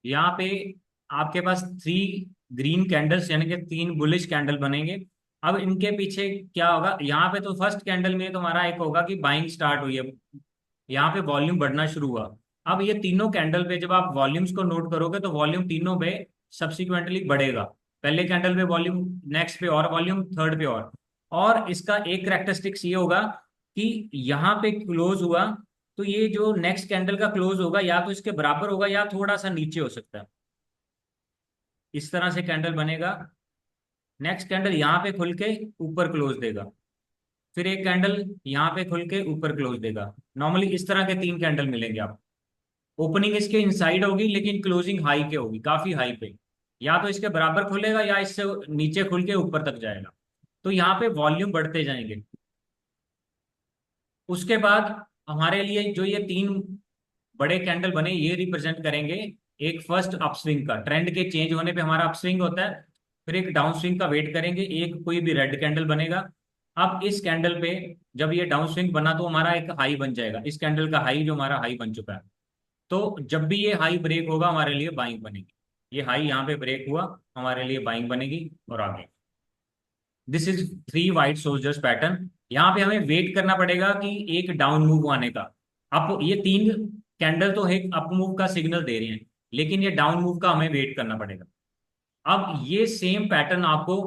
यहाँ पे आपके पास 3 ग्रीन कैंडल्स यानी कि 3 बुलिश कैंडल बनेंगे। अब इनके पीछे क्या होगा, यहाँ पे तो फर्स्ट कैंडल में तुम्हारा एक होगा कि बाइंग स्टार्ट हुई है, यहाँ पे वॉल्यूम बढ़ना शुरू हुआ। अब ये तीनों कैंडल पे जब आप वॉल्यूम्स को नोट करोगे तो वॉल्यूम तीनों पे सब्सिक्वेंटली बढ़ेगा। पहले कैंडल पे वॉल्यूम, नेक्स्ट पे और वॉल्यूम, थर्ड पे और इसका एक करेक्टरिस्टिक्स ये होगा कि यहाँ पे क्लोज हुआ तो ये जो नेक्स्ट कैंडल का क्लोज होगा या तो इसके बराबर होगा या थोड़ा सा नीचे हो सकता है। इस तरह से कैंडल बनेगा। नेक्स्ट कैंडल यहाँ पे खुल के ऊपर क्लोज देगा, फिर एक कैंडल यहाँ पे खुल के ऊपर क्लोज देगा। नॉर्मली इस तरह के 3 कैंडल मिलेंगे आप। ओपनिंग इसके इनसाइड होगी लेकिन क्लोजिंग हाई के होगी, काफी हाई पे। या तो इसके बराबर खुलेगा या इससे नीचे खुल के ऊपर तक जाएगा। तो यहाँ पे वॉल्यूम बढ़ते जाएंगे। उसके बाद हमारे लिए जो ये 3 बड़े कैंडल बने ये रिप्रेजेंट करेंगे एक फर्स्ट अपस्विंग का, ट्रेंड के चेंज होने पे हमारा अपस्विंग होता है। फिर एक डाउन स्विंग का वेट करेंगे, एक कोई भी रेड कैंडल बनेगा। अब इस कैंडल पे जब ये डाउन स्विंग बना तो हमारा एक हाई बन जाएगा, इस कैंडल का हाई जो हमारा हाई बन चुका है। तो जब भी ये हाई ब्रेक होगा हमारे लिए बाइंग बनेगी। ये हाई यहाँ पे ब्रेक हुआ, हमारे लिए बाइंग बनेगी और आगे। This is 3 white soldiers pattern. यहाँ पे हमें वेट करना पड़ेगा कि एक डाउन मूव आने का। अब ये 3 कैंडल तो एक अप मूव का सिग्नल दे रहे हैं, लेकिन ये डाउन मूव का हमें वेट करना पड़ेगा। अब ये सेम पैटर्न आपको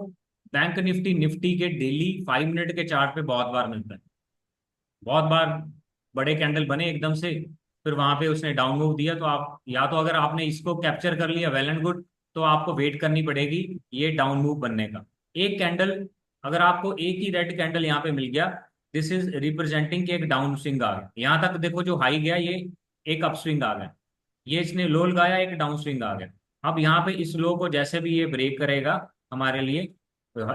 बैंक निफ्टी निफ्टी के डेली 5 मिनट के चार्ट पे बहुत बार मिलता है। बहुत बार बड़े कैंडल बने एकदम से, फिर वहां पे उसने डाउन मूव दिया तो आप या तो अगर आपने इसको कैप्चर कर लिया वेल एंड गुड, तो आपको वेट करनी पड़ेगी ये डाउन मूव बनने का। एक कैंडल, अगर आपको एक ही रेड कैंडल यहाँ पे मिल गया, दिस इज रिप्रेजेंटिंग कि एक डाउन स्विंग आ गया। यहाँ तक देखो जो हाई गया ये एक अप स्विंग आ गया, ये इसने लो लगाया एक डाउन स्विंग आ गया। अब यहाँ पे इस लो को जैसे भी ये ब्रेक करेगा हमारे लिए,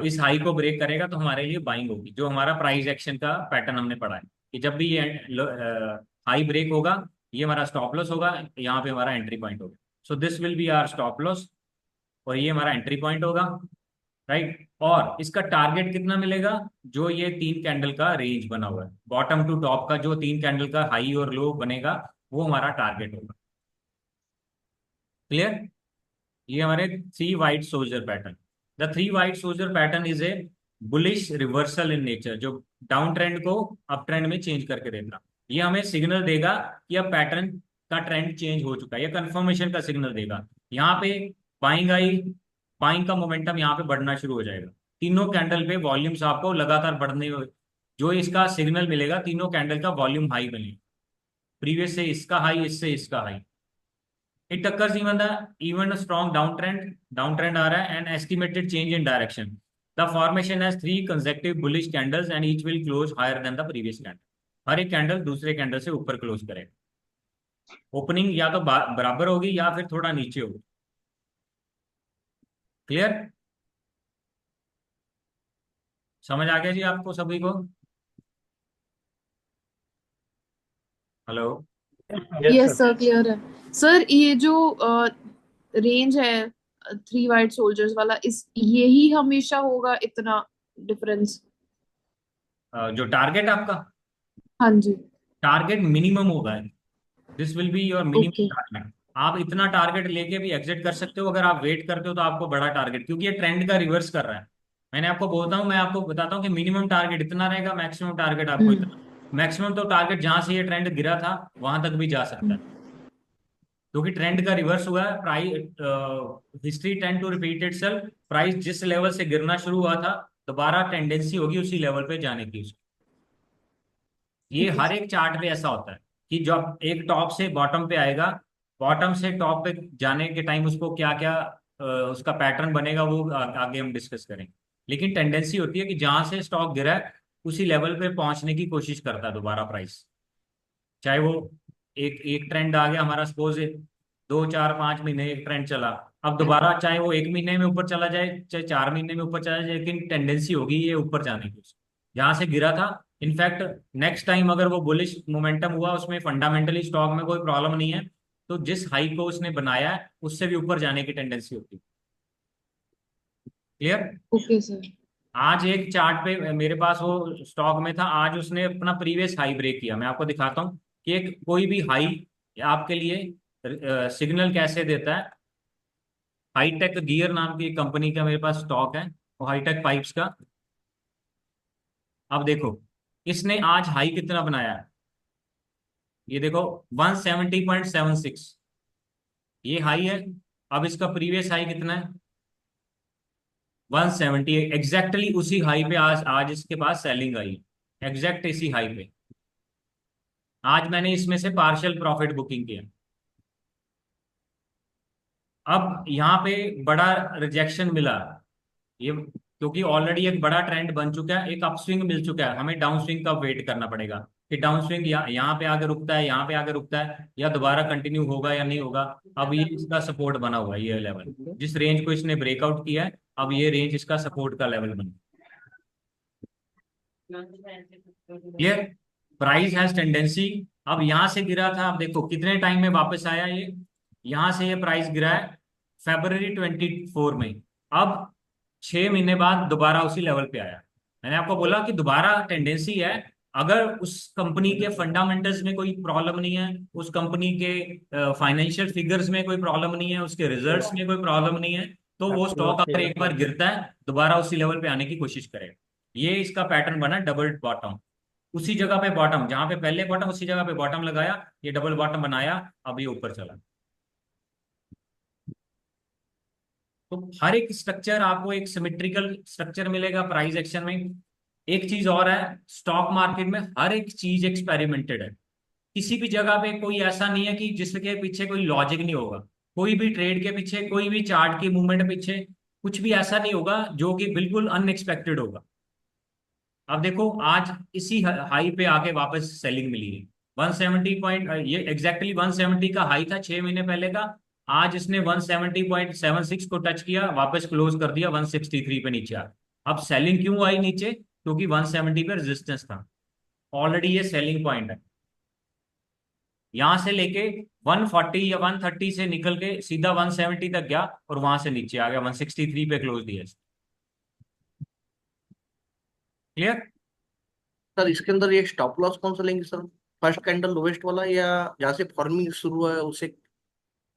इस हाई को ब्रेक करेगा तो हमारे लिए बाइंग होगी, जो हमारा प्राइस एक्शन का पैटर्न हमने पढ़ा है कि जब भी ये हाई ब्रेक होगा ये हमारा स्टॉप लॉस होगा, यहाँ पे हमारा एंट्री पॉइंट होगा। So this will be our stop loss और ये हमारा एंट्री पॉइंट होगा, राइट। और इसका टारगेट कितना मिलेगा, जो ये 3 कैंडल का रेंज बना हुआ है बॉटम टू टॉप का, जो 3 कैंडल का हाई और लो बनेगा वो हमारा टारगेट होगा। क्लियर। ये हमारे 3 white soldier pattern. The 3 white soldier pattern is a bullish reversal in nature, जो डाउन ट्रेंड को अप ट्रेंड में चेंज करके देगा। ये हमें सिग्नल देगा कि अब पैटर्न का ट्रेंड चेंज हो चुका है, ये कंफर्मेशन का सिग्नल देगा। यहाँ पे बाइंग आई, बाइंग का मोमेंटम यहाँ पे बढ़ना शुरू हो जाएगा। तीनों कैंडल पे वॉल्यूम्स आपको लगातार बढ़ने, जो इसका सिग्नल मिलेगा तीनों कैंडल का वॉल्यूम हाई बनेगा। प्रीवियस से इसका हाई, इससे इसका high. It occurs even a strong downtrend आ रहा है and estimated change in direction. The formation has 3 consecutive bullish candles and each will close higher than the previous candle. हर एक candle दूसरे candle से ऊपर क्लोज करेगा। Opening या तो बराबर होगी या फिर थोड़ा नीचे होगी। क्लियर। समझ आ गया जी आपको सभी को। Hello. Yes yes sir. Sir, clear है। सर ये जो रेंज है 3 वाइट सोल्जर्स वाला, इस यही हमेशा होगा इतना डिफरेंस? जो टारगेट आपका, हाँ जी। टारगेट मिनिमम होगा। This will be your minimum okay. Target. आप इतना टारगेट लेके भी एग्जिट कर सकते हो, अगर आप वेट करते हो तो आपको बड़ा टारगेट, क्योंकि ये ट्रेंड का रिवर्स कर रहा है। मैंने आपको बोलता हूँ, मैं आपको बताता हूँ कि मिनिमम टारगेट इतना रहेगा, मैक्सिमम टारगेट आपको हम्म। इतना। मैक्सिमम तो टारगेट जहां से ये ट्रेंड गिरा था वहां तक भी जा सकता है, क्योंकि ट्रेंड का रिवर्स हुआ है। Price history tend to repeat itself. Price जिस लेवल से गिरना शुरू हुआ था दोबारा टेंडेंसी होगी उसी लेवल पे जाने की उसकी। ये ठीक है हर सर। एक चार्ट पे ऐसा होता है कि जब एक टॉप से बॉटम पे आएगा, बॉटम से टॉप पे जाने के टाइम उसको क्या क्या उसका पैटर्न बनेगा वो आगे हम डिस्कस करेंगे। लेकिन टेंडेंसी होती है कि जहां से स्टॉक गिरा है उसी लेवल पे पहुंचने की कोशिश करता है दोबारा प्राइस। चाहे वो एक एक ट्रेंड आ गया हमारा, सपोज 2 4 5 महीने एक ट्रेंड चला, अब दोबारा चाहे वो 1 महीने में ऊपर चला जाए चाहे 4 महीने में ऊपर चला जाए, लेकिन टेंडेंसी होगी ये ऊपर जाने की जहां से गिरा था। इनफैक्ट नेक्स्ट टाइम अगर वो बुलिश मोमेंटम हुआ, उसमें फंडामेंटली स्टॉक में कोई प्रॉब्लम नहीं है, तो जिस हाई को उसने बनाया है उससे भी ऊपर जाने की टेंडेंसी होती है। क्लियर। Okay sir. आज एक चार्ट पे मेरे पास वो स्टॉक में था, आज उसने अपना प्रीवियस हाई ब्रेक किया। मैं आपको दिखाता हूँ कि एक कोई भी हाई आपके लिए सिग्नल कैसे देता है। हाईटेक गियर नाम की एक कंपनी का मेरे पास स्टॉक है, और हाईटेक पाइप्स का। अब देखो इसने आज हाई कितना बनाया है, ये देखो 170.76, ये हाई है। अब इसका प्रीवियस हाई कितना है, 170, एग्जैक्टली उसी हाई पे आज आज इसके पास सेलिंग आई है, एग्जैक्ट इसी हाई पे। आज मैंने इसमें से पार्शियल प्रॉफिट बुकिंग किया। अब यहाँ पे बड़ा रिजेक्शन मिला ये, क्योंकि ऑलरेडी एक बड़ा ट्रेंड बन चुका है, एक अपस्विंग मिल चुका है, हमें डाउन स्विंग का वेट करना पड़ेगा कि डाउन स्विंग यहाँ पे आगे रुकता है, यहाँ पे आगे रुकता है, या दोबारा कंटिन्यू होगा या नहीं होगा। अब ये इसका सपोर्ट बना हुआ है, ये लेवल जिस रेंज को इसने ब्रेकआउट किया है, अब ये रेंज इसका सपोर्ट का लेवल बना। क्लियर। प्राइस हैज टेंडेंसी, अब यहां से गिरा था, अब देखो कितने टाइम में वापस आया ये, यहां से ये प्राइस गिरा है February 24 में। अब 6 महीने बाद दोबारा उसी लेवल पे आया। मैंने आपको बोला कि दोबारा टेंडेंसी है, अगर उस कंपनी के फंडामेंटल्स में कोई प्रॉब्लम नहीं है, उस कंपनी के फाइनेंशियल फिगर्स में कोई प्रॉब्लम नहीं है, उसके रिजल्ट्स में कोई प्रॉब्लम नहीं है, तो वो स्टॉक अगर एक बार गिरता है दोबारा उसी लेवल पे आने की कोशिश करेगा। ये इसका पैटर्न बना, डबल बॉटम, उसी जगह पे बॉटम, जहां पे पहले बॉटम उसी जगह पे बॉटम लगाया, ये डबल बॉटम बनाया, अब ये ऊपर चला। तो हर एक स्ट्रक्चर आपको एक सिमेट्रिकल स्ट्रक्चर मिलेगा प्राइस एक्शन में। एक चीज और है, स्टॉक मार्केट में हर एक चीज एक्सपेरिमेंटेड है। किसी भी जगह पे कोई ऐसा नहीं है कि जिसके पीछे कोई लॉजिक नहीं होगा, कोई भी ट्रेड के पीछे, कोई भी चार्ट की मूवमेंट पीछे कुछ भी ऐसा नहीं होगा जो कि बिल्कुल अनएक्सपेक्टेड होगा। अब देखो आज इसी हाई पे आके वापस सेलिंग मिली है, 170 पॉइंट, ये एग्जैक्टली 170 का हाई था 6 महीने पहले का। आज इसने 170.76 को टच किया, वापस क्लोज कर दिया 163 पे नीचे आ। अब सेलिंग क्यों आई नीचे, क्योंकि 170 पे रेजिस्टेंस था, ऑलरेडी ये सेलिंग पॉइंट है। यहां से लेके 140 या 130 से निकल के सीधा 170 तक गया, और वहां से नीचे आ गया 163 पे क्लोज दिया। क्लियर। सर इसके अंदर ये स्टॉप लॉस कौन सा लेंगे सर? फर्स्ट कैंडल लोवेस्ट वाला या जहाँ से फॉर्मिंग शुरू हुआ है उसे?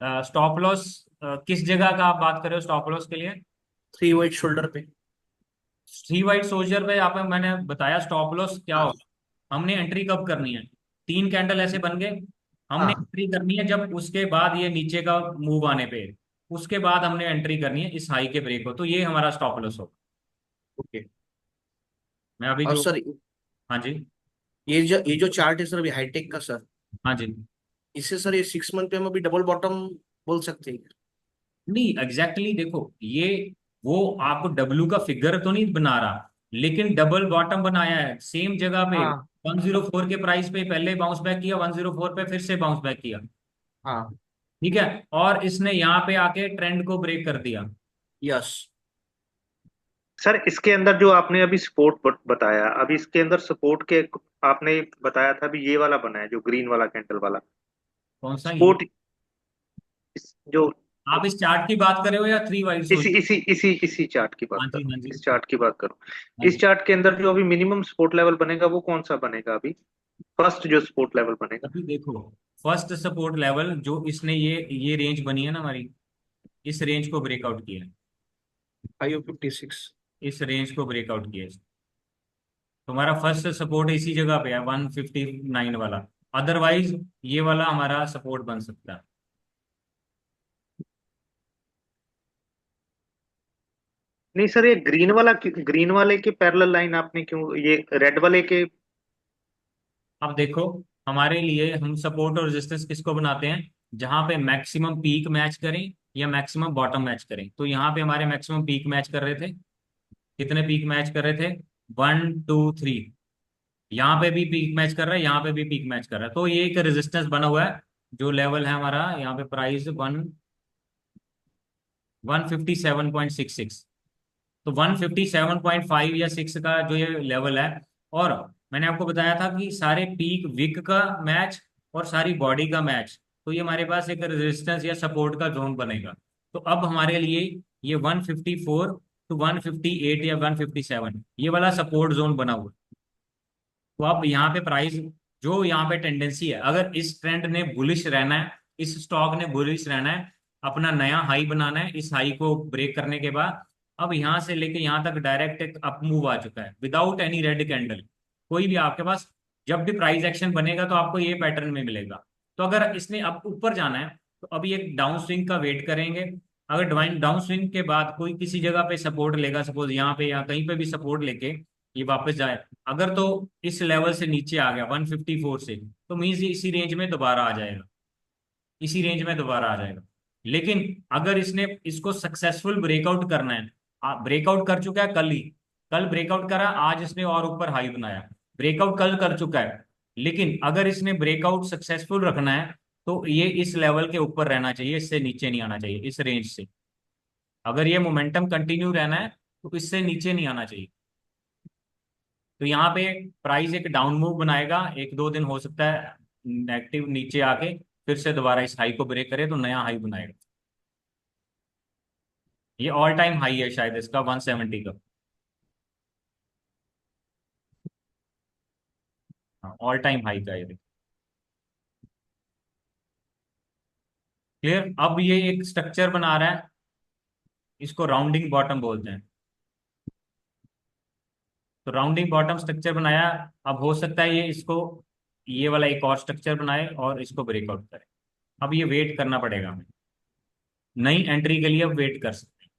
स्टॉप लॉस किस जगह का आप बात कर रहे हो स्टॉप लॉस के लिए? थ्री वाइट शोल्डर पे। थ्री वाइट सोल्जर पे आप, मैंने बताया स्टॉप लॉस क्या हाँ होगा, हमने एंट्री कब करनी है, तीन कैंडल ऐसे बन गए, हमने हाँ। एंट्री करनी है जब उसके बाद ये नीचे का मूव आने पे, उसके बाद हमने एंट्री करनी है इस हाई के ब्रेक हो, तो ये हमारा स्टॉप लॉस होगा। ओके। मैं अभी और जो, सर हाँ जी, ये जो चार्ट है सर अभी हाईटेक का सर, हाँ जी, इससे सर ये 6 मंथ पे हम अभी डबल बॉटम बोल सकते हैं? नहीं एग्जैक्टली exactly, देखो ये वो आपको डब्ल्यू का फिगर तो नहीं बना रहा, लेकिन डबल बॉटम बनाया है सेम जगह पे। हाँ 104 के प्राइस पे पहले बाउंस बैक किया, 104 पे फिर से बाउंस बैक किया, हाँ। ठीक है, और इसने यहाँ पे आके ट्रेंड को ब्रेक कर दिया। यस। सर इसके अंदर जो आपने अभी सपोर्ट बताया, अभी इसके अंदर सपोर्ट के आपने बताया था अभी ये वाला बना है जो ग्रीन वाला कैंडल वाला कौन सा ये? सपोर्ट, जो आप इस चार्ट की बात कर रहे हो या थ्री वाइज सोच? इसी इसी इसी इसी चार्ट की बात हाँ कर जी, रहा हूँ, हाँ जी, इस चार्ट की बात करूँ। हाँ इस जी। चार्ट के अंदर जो अभी मिनिमम सपोर्ट लेवल बनेगा वो कौन सा बनेगा अभी, फर्स्ट जो सपोर्ट लेवल बनेगा? अभी देखो फर्स्ट सपोर्ट लेवल जो इसने ये रेंज बनी है ना हमारी, इस रेंज को ब्रेकआउट किया है, 556। इस रेंज को ब्रेकआउट किया है। तुम्हारा फर्स्ट सपोर्ट इसी जगह पे है 159 वाला, अदरवाइज ये वाला हमारा सपोर्ट बन सकता है। नहीं सर, ये ग्रीन वाले के पैरेलल लाइन आपने क्यों ये रेड वाले के? अब देखो हमारे लिए हम सपोर्ट और रेजिस्टेंस किसको बनाते हैं, जहां पे मैक्सिमम पीक मैच करें या मैक्सिमम बॉटम मैच करें। तो यहाँ पे हमारे मैक्सिमम पीक मैच कर रहे थे, कितने पीक मैच कर रहे थे, 1 2 3, यहाँ पे भी पीक मैच कर रहा है, यहाँ पे भी पीक मैच कर रहा है, तो ये एक रेजिस्टेंस बना हुआ है। जो लेवल है हमारा यहाँ पे प्राइस 157.66, तो 157.5 या 6 का जो ये लेवल है। और मैंने आपको बताया था कि सारे पीक विक का मैच और सारी बॉडी का मैच, तो ये हमारे पास एक रेजिस्टेंस या सपोर्ट का जोन बनेगा। तो अब हमारे लिए ये 154 टू 158 या 157 ये वाला सपोर्ट जोन बना हुआ है। तो अब यहाँ पे प्राइस, जो यहाँ पे टेंडेंसी है, अगर इस ट्रेंड ने बुलिश रहना है इस स्टॉक ने बुलिश रहना है, अपना नया हाई बनाना है। इस हाई को ब्रेक करने के बाद अब यहाँ से लेके यहाँ तक डायरेक्ट एक अप मूव आ चुका है विदाउट एनी रेड कैंडल। कोई भी आपके पास जब भी प्राइस एक्शन बनेगा तो आपको ये पैटर्न में मिलेगा। तो अगर इसने अब ऊपर जाना है तो अभी एक डाउन स्विंग का वेट करेंगे। अगर डाउन स्विंग के बाद कोई किसी जगह पे सपोर्ट लेगा, सपोज यहाँ पे या कहीं पे भी सपोर्ट लेके ये वापस जाए, अगर तो इस लेवल से नीचे आ गया 154 से, तो मीन्स ये इसी रेंज में दोबारा आ जाएगा, इसी रेंज में दोबारा आ जाएगा। लेकिन अगर इसने इसको सक्सेसफुल ब्रेकआउट करना है, ब्रेकआउट कर चुका है कल ही, कल ब्रेकआउट करा, आज इसने और ऊपर हाई बनाया, ब्रेकआउट कल कर चुका है। लेकिन अगर इसने ब्रेकआउट सक्सेसफुल रखना है तो ये इस लेवल के ऊपर रहना चाहिए, इससे नीचे नहीं आना चाहिए, इस रेंज से। अगर ये मोमेंटम कंटिन्यू रहना है तो इससे नीचे नहीं आना चाहिए। तो यहाँ पे प्राइस एक डाउन मूव बनाएगा, एक दो दिन हो सकता है नेगेटिव नीचे आके फिर से दोबारा इस हाई को ब्रेक करे तो नया हाई बनाएगा। ये ऑल टाइम हाई है शायद इसका 170 का, ऑल टाइम हाई का ये। क्लियर? अब ये एक स्ट्रक्चर बना रहा है, इसको राउंडिंग बॉटम बोलते हैं। तो राउंडिंग बॉटम स्ट्रक्चर बनाया, अब हो सकता है ये इसको ये वाला एक और स्ट्रक्चर बनाए और इसको ब्रेकआउट करे। अब ये वेट करना पड़ेगा हमें, नई एंट्री के लिए अब वेट कर सकते हैं।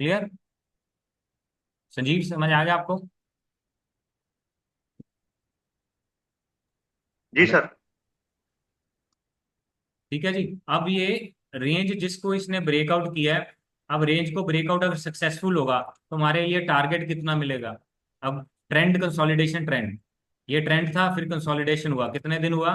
क्लियर? संजीव समझ आ गया आपको? जी सर। ठीक है जी। अब ये रेंज जिसको इसने ब्रेकआउट किया है, अब रेंज को ब्रेकआउट अगर सक्सेसफुल होगा तो हमारे लिए टारगेट कितना मिलेगा? अब ट्रेंड कंसोलिडेशन ट्रेंड, ये ट्रेंड था फिर कंसोलिडेशन हुआ, कितने दिन हुआ?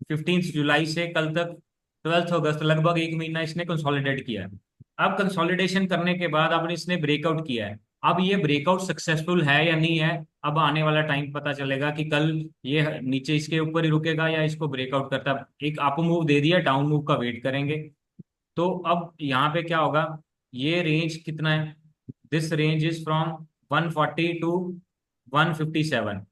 15 जुलाई से कल तक 12 अगस्त, लगभग एक महीना इसने कंसोलिडेट किया है। अब कंसोलिडेशन करने के बाद अब इसने ब्रेकआउट किया है। अब ये ब्रेकआउट सक्सेसफुल है या नहीं है, अब आने वाला टाइम पता चलेगा कि कल ये नीचे इसके ऊपर ही रुकेगा या इसको ब्रेकआउट करता है। एक अप मूव दे दिया, डाउन मूव का वेट करेंगे। तो अब यहाँ पे क्या होगा, ये रेंज कितना है? This range is from 140 to 157।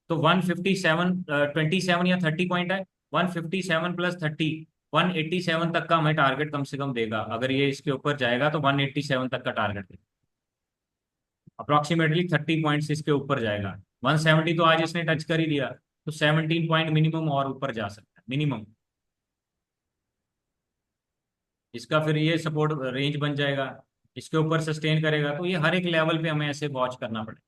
तो 157 27 या 30 पॉइंट है, 157 प्लस 30 187 तक का हमें टारगेट कम से कम देगा। अगर ये इसके ऊपर जाएगा तो 187 तक का टारगेट देगा, अप्रोक्सीमेटली 30 पॉइंट्स इसके ऊपर जाएगा। 170 तो आज इसने टच कर ही दिया, तो 17 पॉइंट मिनिमम और ऊपर जा सकता है, मिनिमम इसका फिर ये सपोर्ट रेंज बन जाएगा, इसके ऊपर सस्टेन करेगा। तो ये हर एक लेवल पे हमें ऐसे वॉच करना पड़ेगा।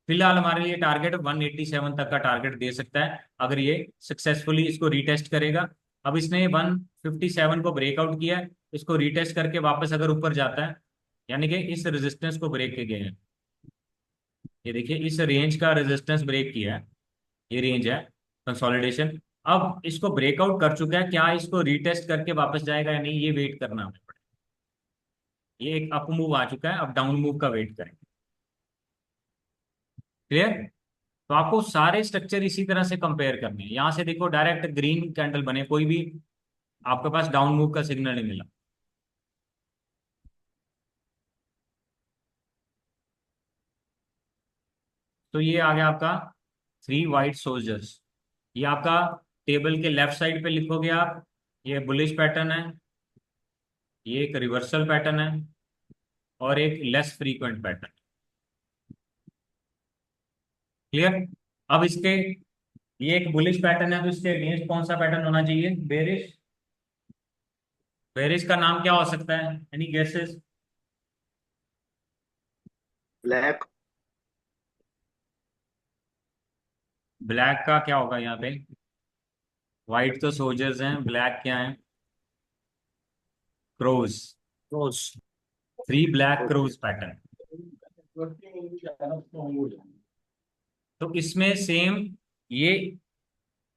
फिलहाल हमारे लिए टारगेट 187 तक का टारगेट दे सकता है अगर ये सक्सेसफुली इसको रीटेस्ट करेगा। अब इसने 157 को ब्रेकआउट किया है, इसको रीटेस्ट करके वापस अगर ऊपर जाता है, यानी कि इस रेजिस्टेंस को ब्रेक के गए हैं, ये देखिए इस रेंज का रेजिस्टेंस ब्रेक किया है, ये रेंज है कंसोलिडेशन। अब इसको ब्रेकआउट कर चुका है, क्या इसको रीटेस्ट करके वापस जाएगा या नहीं, ये वेट करना हमें पड़ेगा। ये एक अप मूव आ चुका है, अब डाउन मूव का वेट करेंगे। क्लियर? तो आपको सारे स्ट्रक्चर इसी तरह से कंपेयर करने हैं। यहां से देखो डायरेक्ट ग्रीन कैंडल बने, कोई भी आपके पास डाउन मूव का सिग्नल नहीं मिला। तो ये आ गया आपका 3 वाइट सोल्जर्स। ये आपका टेबल के लेफ्ट साइड पे लिखोगे आप, ये बुलिश पैटर्न है, ये एक रिवर्सल पैटर्न है और एक लेस फ्रीक्वेंट पैटर्न। क्लियर? अब इसके ये एक बुलिश पैटर्न है तो इसके अगेंस्ट कौन सा पैटर्न होना चाहिए? बेरिश। बेरिश का नाम क्या हो सकता है? Any guesses? ब्लैक। ब्लैक का क्या होगा यहाँ पे? व्हाइट तो सोल्जर्स हैं, ब्लैक क्या है? क्रोज। रोज। 3 ब्लैक क्रोज पैटर्न। तो इसमें सेम ये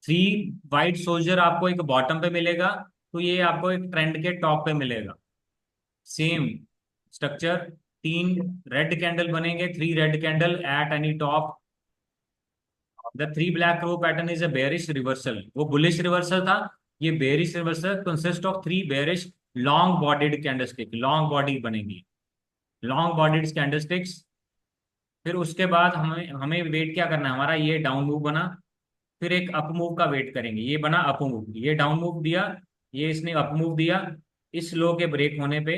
3 वाइट सोल्जर आपको एक बॉटम पे मिलेगा, तो ये आपको एक ट्रेंड के टॉप पे मिलेगा। सेम स्ट्रक्चर, 3 रेड कैंडल बनेंगे, 3 red candle at any top. The 3 black crow pattern is a bearish reversal. वो बुलिश रिवर्सल था, ये bearish reversal consist of 3 bearish long bodied candlestick, long body बनेगी, long bodied candlesticks. फिर उसके बाद हमें हमें वेट क्या करना है, हमारा ये डाउन मूव बना, फिर एक अप मूव का वेट करेंगे। ये बना अप मूव, ये डाउन मूव दिया, ये इसने अप मूव दिया। इस लो के ब्रेक होने पे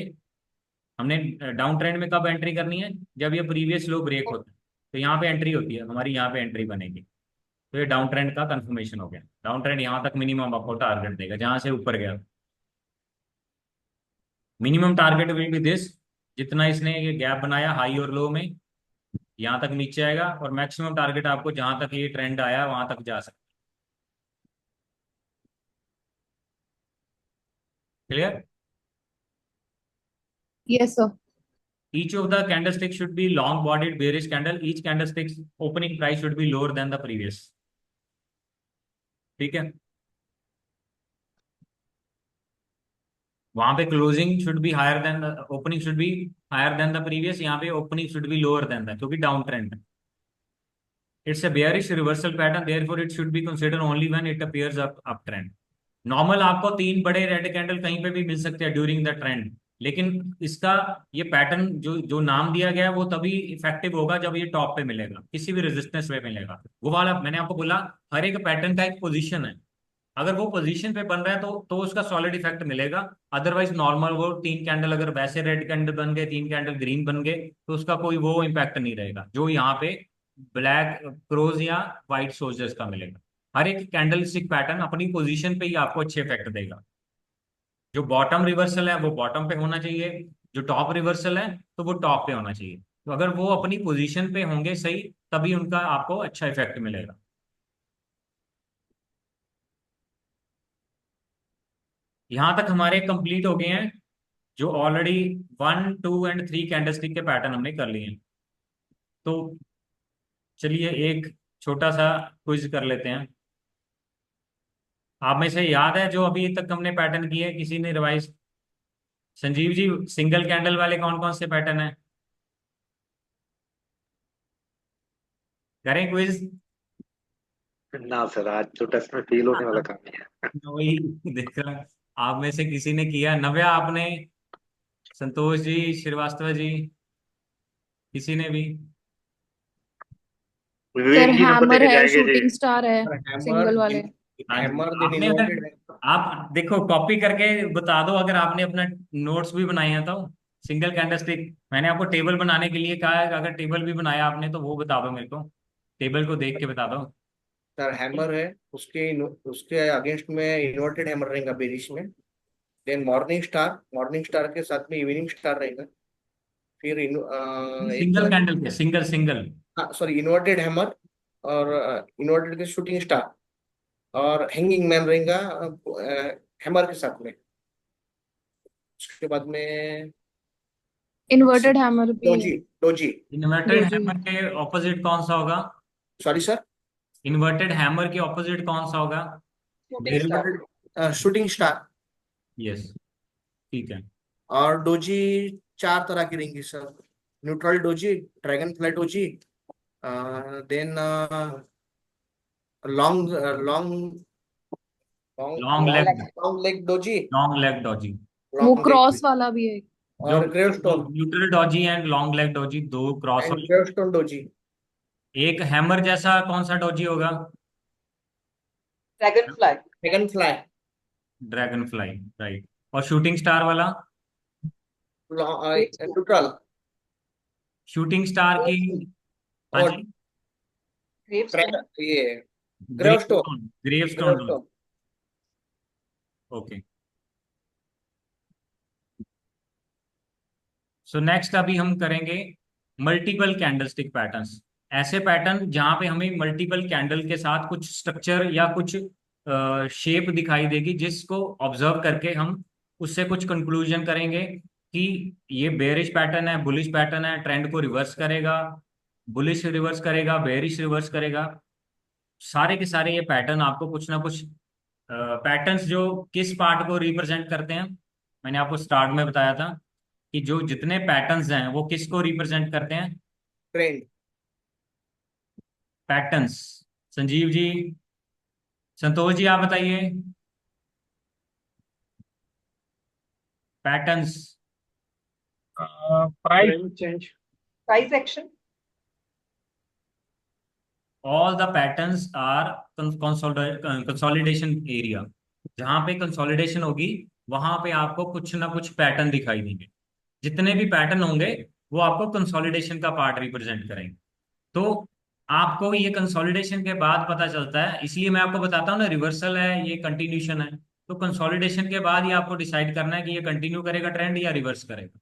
हमने डाउन ट्रेंड में कब एंट्री करनी है, जब ये प्रीवियस लो ब्रेक होता है, तो यहाँ पे एंट्री होती है हमारी, यहाँ पे एंट्री बनेगी। तो ये डाउन ट्रेंड का कंफर्मेशन हो गया। डाउन ट्रेंड यहाँ तक मिनिमम आपको टारगेट देगा, जहां से ऊपर गया minimum target will be this. जितना इसने ये गैप बनाया हाई और लो में, यहाँ तक नीचे आएगा, और मैक्सिमम टारगेट आपको जहां तक ये ट्रेंड आया वहां तक जा सकता है। Clear? Yes, sir. Each of the candlestick should be long bodied bearish candle. Each candlestick's opening price should be lower than the previous. ठीक है, वहां पे closing should be higher than, opening should be higher than the previous, यहाँ पे opening should be lower than the, क्योंकि down trend है। It's a bearish reversal pattern, therefore it should be considered only when it appears up trend. Normal आपको तीन बड़े red candle कहीं पे भी मिल सकते हैं ड्यूरिंग द ट्रेंड, लेकिन इसका ये पैटर्न जो जो नाम दिया गया है वो तभी इफेक्टिव होगा जब ये टॉप पे मिलेगा, किसी भी रेजिस्टेंस पे मिलेगा। वो वाला मैंने आपको बोला, हर एक पैटर्न का एक पोजीशन है, अगर वो पोजीशन पे बन रहा है तो उसका सॉलिड इफेक्ट मिलेगा। अदरवाइज नॉर्मल वो तीन कैंडल अगर वैसे रेड कैंडल बन गए, तीन कैंडल ग्रीन बन गए, तो उसका कोई वो इम्पैक्ट नहीं रहेगा जो यहाँ पे ब्लैक क्रोज या व्हाइट सोल्जर्स का मिलेगा। हर एक कैंडलस्टिक पैटर्न अपनी पोजीशन पे ही आपको अच्छे इफेक्ट देगा। जो बॉटम रिवर्सल है वो बॉटम पे होना चाहिए, जो टॉप रिवर्सल है तो वो टॉप पे होना चाहिए। तो अगर वो अपनी पोजीशन पे होंगे सही, तभी उनका आपको अच्छा इफेक्ट मिलेगा। यहां तक हमारे कंप्लीट हो गए हैं, जो ऑलरेडी 1, 2 एंड 3 कैंडलस्टिक के पैटर्न हमने कर लिए हैं। तो चलिए एक छोटा सा क्विज कर लेते हैं। आप में से याद है जो अभी तक हमने पैटर्न किए, किसी ने revise? Sanjeev ji, single candle वाले कौन कौन से पैटर्न है? करें क्विज? ना सर, आज तो टेस्ट में फेल होने वाला काम ही है। वही देख रहा, आप में से किसी ने किया, नव्या आपने, संतोष जी, श्रीवास्तव जी, किसी ने भी? सर विवेक जी नंबर हैमर देके है, जाएंगे जी। शूटिंग स्टार है, हैमर, सिंगल वाले। हाँ जी, हैमर देन आपने अगर, इन्वर्टेड। आप देखो कॉपी करके बता दो अगर आपने अपना नोट्स भी बनाए हैं तो। सिंगल कैंडलस्टिक मैंने आपको टेबल बनाने के लिए कहा है, अगर टेबल भी बनाया आपने तो वो बता दो मेरे को, टेबल को देख के बता दो। सर हैमर है, उसके अगेंस्ट में इन्वर्टेड हैमर रहेगा बेरिश में। देन मॉर्निंग स्टार के साथ में इवनिंग स्टार रहेगा। फिर एक सिंगल कैंडल के, single single. Sorry inverted hammer, और इन्वर्टेड के शूटिंग स्टार, और हैंगिंग मैन रहेगा हैमर के साथ में। उसके बाद में इन्वर्टेड हैमर भी है। Doji doji. Inverted doji. Hammer के ऑपोजिट कौन सा होगा? Sorry sir. इन्वर्टेड हैमर के ऑपोजिट कौन सा होगा? Inverted shooting star. यस, ठीक है। और डोजी चार तरह की रहेंगी sir. Neutral doji, dragonfly doji, then long long long leg, long leg doji, long leg doji. वो लॉन्ग लेग, क्रॉस वाला भी है। जो और gravestone neutral doji and long leg doji, दो क्रॉस एंड वाले। Gravestone doji. एक hammer जैसा कौन सा डॉजी होगा? Dragonfly, dragonfly, dragonfly, right. और शूटिंग स्टार वाला? न्यूट्रल, शूटिंग स्टार की, हाँ और जी, ये gravestone, gravestone, gravestone Doge. Gravestone. Okay, so next अभी हम करेंगे मल्टीपल कैंडलस्टिक पैटर्न्स। ऐसे पैटर्न जहां पे हमें मल्टीपल कैंडल के साथ कुछ स्ट्रक्चर या कुछ शेप दिखाई देगी, जिसको ऑब्जर्व करके हम उससे कुछ कंक्लूजन करेंगे कि ये बेरिश पैटर्न है, बुलिश पैटर्न है, ट्रेंड को रिवर्स करेगा, बुलिश रिवर्स करेगा, बेरिश रिवर्स करेगा। सारे के सारे ये पैटर्न आपको कुछ ना कुछ पैटर्न्स जो किस पार्ट को रिप्रेजेंट करते हैं, मैंने आपको स्टार्ट में बताया था कि जो जितने पैटर्न्स हैं वो किसको रिप्रेजेंट करते हैं? ट्रेंड। पैटर्न्स। संजीव जी, संतोष जी, आप बताइए patterns. Price change. Price action. All the patterns are consolidation area. जहां पे कंसोलिडेशन होगी वहां पे आपको कुछ ना कुछ पैटर्न दिखाई देंगे। जितने भी पैटर्न होंगे वो आपको कंसोलिडेशन का पार्ट रिप्रेजेंट करेंगे। तो आपको ये कंसोलिडेशन के बाद पता चलता है, इसलिए मैं आपको बताता हूँ ना, रिवर्सल है ये कंटिन्यूशन है। तो कंसोलिडेशन के बाद ही आपको डिसाइड करना है कि ये कंटिन्यू करेगा ट्रेंड या रिवर्स करेगा।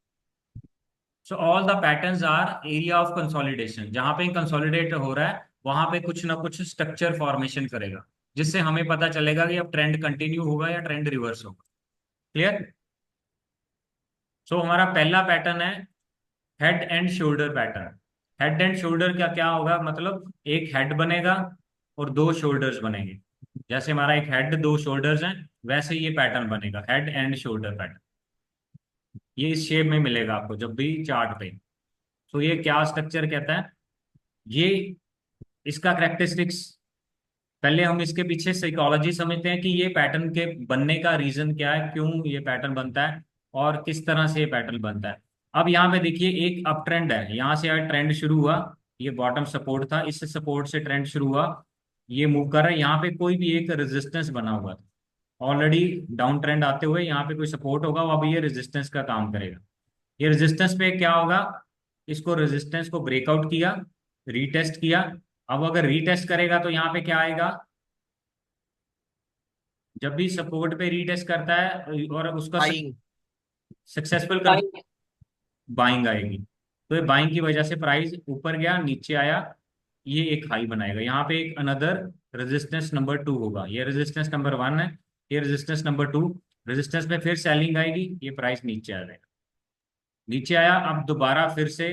So all the patterns are area of consolidation. जहां पे कंसोलिडेट हो रहा है वहां पे कुछ ना कुछ स्ट्रक्चर फॉर्मेशन करेगा, जिससे हमें पता चलेगा कि अब ट्रेंड कंटिन्यू होगा या ट्रेंड रिवर्स होगा। क्लियर? सो हमारा पहला पैटर्न है head and shoulder pattern. Head and shoulder क्या क्या होगा, मतलब एक हेड बनेगा और दो शोल्डर्स बनेंगे। जैसे हमारा एक हेड दो शोल्डर्स हैं, वैसे ये पैटर्न बनेगा, हेड एंड शोल्डर पैटर्न। ये इस शेप में मिलेगा आपको जब भी चार्ट पे। तो ये क्या स्ट्रक्चर कहता है, ये इसका करेक्टरिस्टिक्स, पहले हम इसके पीछे साइकोलॉजी समझते हैं कि ये पैटर्न के बनने का रीजन क्या है, क्यों ये पैटर्न बनता है और किस तरह से ये पैटर्न बनता है। अब यहाँ पे देखिए एक अप ट्रेंड है, यहाँ से ट्रेंड शुरू हुआ, ये बॉटम सपोर्ट था, इस सपोर्ट से ट्रेंड शुरू हुआ, ये मूव कर रहा है, यहाँ पे कोई भी एक रेजिस्टेंस बना हुआ था। ऑलरेडी डाउन ट्रेंड आते हुए यहाँ पे कोई सपोर्ट होगा, वो अब ये रेजिस्टेंस का काम करेगा। ये रेजिस्टेंस पे क्या होगा, इसको रेजिस्टेंस को ब्रेकआउट किया, रीटेस्ट किया। अब अगर रीटेस्ट करेगा तो यहाँ पे क्या आएगा, जब भी सपोर्ट पे रीटेस्ट करता है और उसका बाइंग। सक्सेसफुल कर, बाइंग आएगी। तो ये बाइंग की वजह से प्राइस ऊपर गया, नीचे आया, ये एक हाई बनाएगा। यहाँ पे एक अनदर रेजिस्टेंस नंबर 2 होगा, ये रेजिस्टेंस नंबर 1 है, ये रेजिस्टेंस नंबर 2। रेजिस्टेंस पे फिर सेलिंग आएगी, ये प्राइस नीचे आ जाएगा। नीचे आया, अब दोबारा फिर से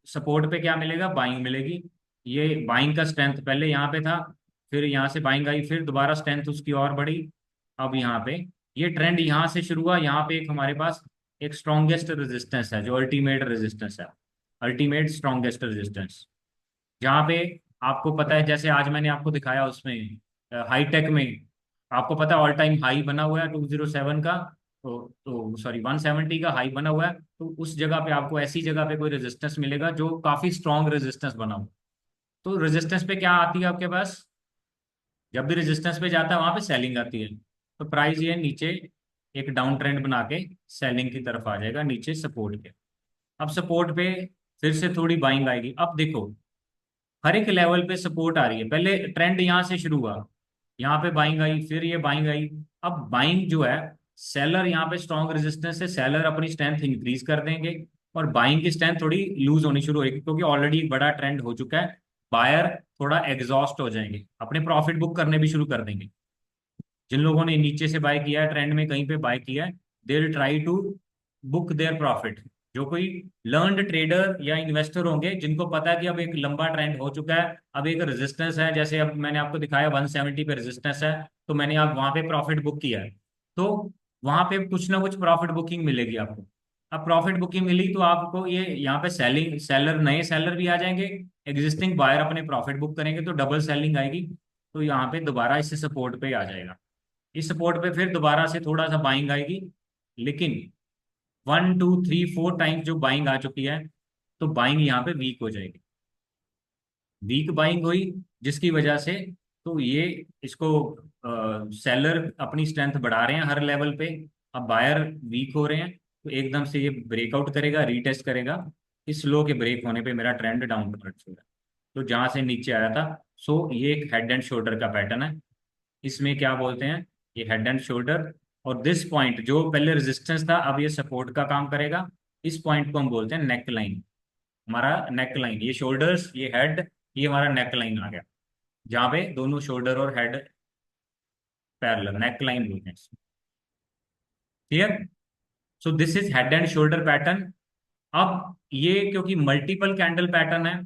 सपोर्ट पे क्या मिलेगा, बाइंग मिलेगी। ये बाइंग का स्ट्रेंथ पहले यहाँ पे था, फिर यहाँ से बाइंग आई, फिर दोबारा स्ट्रेंथ उसकी और बढ़ी। अब यहाँ पे ये ट्रेंड यहाँ से शुरू हुआ, यहाँ पे एक हमारे पास एक स्ट्रॉन्गेस्ट रेजिस्टेंस है जो अल्टीमेट रेजिस्टेंस है, अल्टीमेट स्ट्रॉन्गेस्ट रेजिस्टेंस। जहाँ पे आपको पता है, जैसे आज मैंने आपको दिखाया उसमें हाईटेक में, आपको पता है ऑल टाइम हाई बना हुआ है 207 का, तो सॉरी 170 का हाई बना हुआ है। तो उस जगह पे आपको ऐसी जगह पे कोई रेजिस्टेंस मिलेगा जो काफी स्ट्रॉन्ग रेजिस्टेंस बना हुआ। तो रेजिस्टेंस पे क्या आती है आपके पास, जब भी रेजिस्टेंस पे जाता है वहां पे सेलिंग आती है। तो प्राइस ये नीचे एक डाउन ट्रेंड बना के सेलिंग की तरफ आ जाएगा, नीचे सपोर्ट के। अब सपोर्ट पे फिर से थोड़ी बाइंग आएगी। अब देखो हर एक लेवल पे सपोर्ट आ रही है, पहले ट्रेंड यहाँ से शुरू हुआ, यहाँ पे बाइंग आई, फिर ये बाइंग आई। अब बाइंग जो है, सेलर यहाँ पे स्ट्रॉन्ग रेजिस्टेंस है, सेलर अपनी स्ट्रेंथ इंक्रीज कर देंगे और बाइंग की स्ट्रेंथ थोड़ी लूज होनी शुरू होगी, क्योंकि ऑलरेडी एक बड़ा ट्रेंड हो चुका है। बायर थोड़ा एग्जॉस्ट हो जाएंगे, अपने प्रॉफिट बुक करने भी शुरू कर देंगे। जिन लोगों ने नीचे से बाय किया है, ट्रेंड में कहीं पे बाय किया है, they will try to book their profit. जो कोई लर्नड ट्रेडर या इन्वेस्टर होंगे जिनको पता है कि अब एक लंबा ट्रेंड हो चुका है, अब एक रेजिस्टेंस है, जैसे अब मैंने आपको दिखाया 170 पे रेजिस्टेंस है, तो मैंने आप वहां पे प्रॉफिट बुक किया है, तो वहां पे कुछ ना कुछ प्रॉफिट बुकिंग मिलेगी आपको। अब प्रॉफिट बुकिंग मिली तो आपको ये यहाँ पे सेलिंग, सेलर नए सेलर भी आ जाएंगे, एग्जिस्टिंग बायर अपने प्रॉफिट बुक करेंगे, तो डबल सेलिंग आएगी। तो यहाँ पे दोबारा इससे सपोर्ट पे आ जाएगा, इस सपोर्ट पे फिर दोबारा से थोड़ा सा बाइंग आएगी। लेकिन 1 2 3 4 टाइम्स जो बाइंग आ चुकी है, तो बाइंग यहाँ पे वीक हो जाएगी, वीक बाइंग हुई, जिसकी वजह से तो ये इसको सेलर अपनी स्ट्रेंथ बढ़ा रहे हैं हर लेवल पे, अब बायर वीक हो रहे हैं, तो एकदम से ये ब्रेकआउट करेगा, रीटेस्ट करेगा। इस लो के ब्रेक होने पे मेरा ट्रेंड डाउन होगा, तो जहां से नीचे आया था। सो ये एक हेड एंड शोल्डर का पैटर्न है, इसमें क्या बोलते हैं, ये हेड एंड शोल्डर। और दिस पॉइंट जो पहले रेजिस्टेंस था अब ये सपोर्ट का काम करेगा, इस पॉइंट को हम बोलते हैं नेक लाइन। हमारा नेक लाइन, ये शोल्डर्स ये हेड, ये हमारा नेक लाइन आ गया, जहाँ पे दोनों शोल्डर और हेड पैरेलल, नेक लाइन बोलते हैं। Clear? So this is head and shoulder pattern. अब ये क्योंकि मल्टीपल कैंडल पैटर्न है,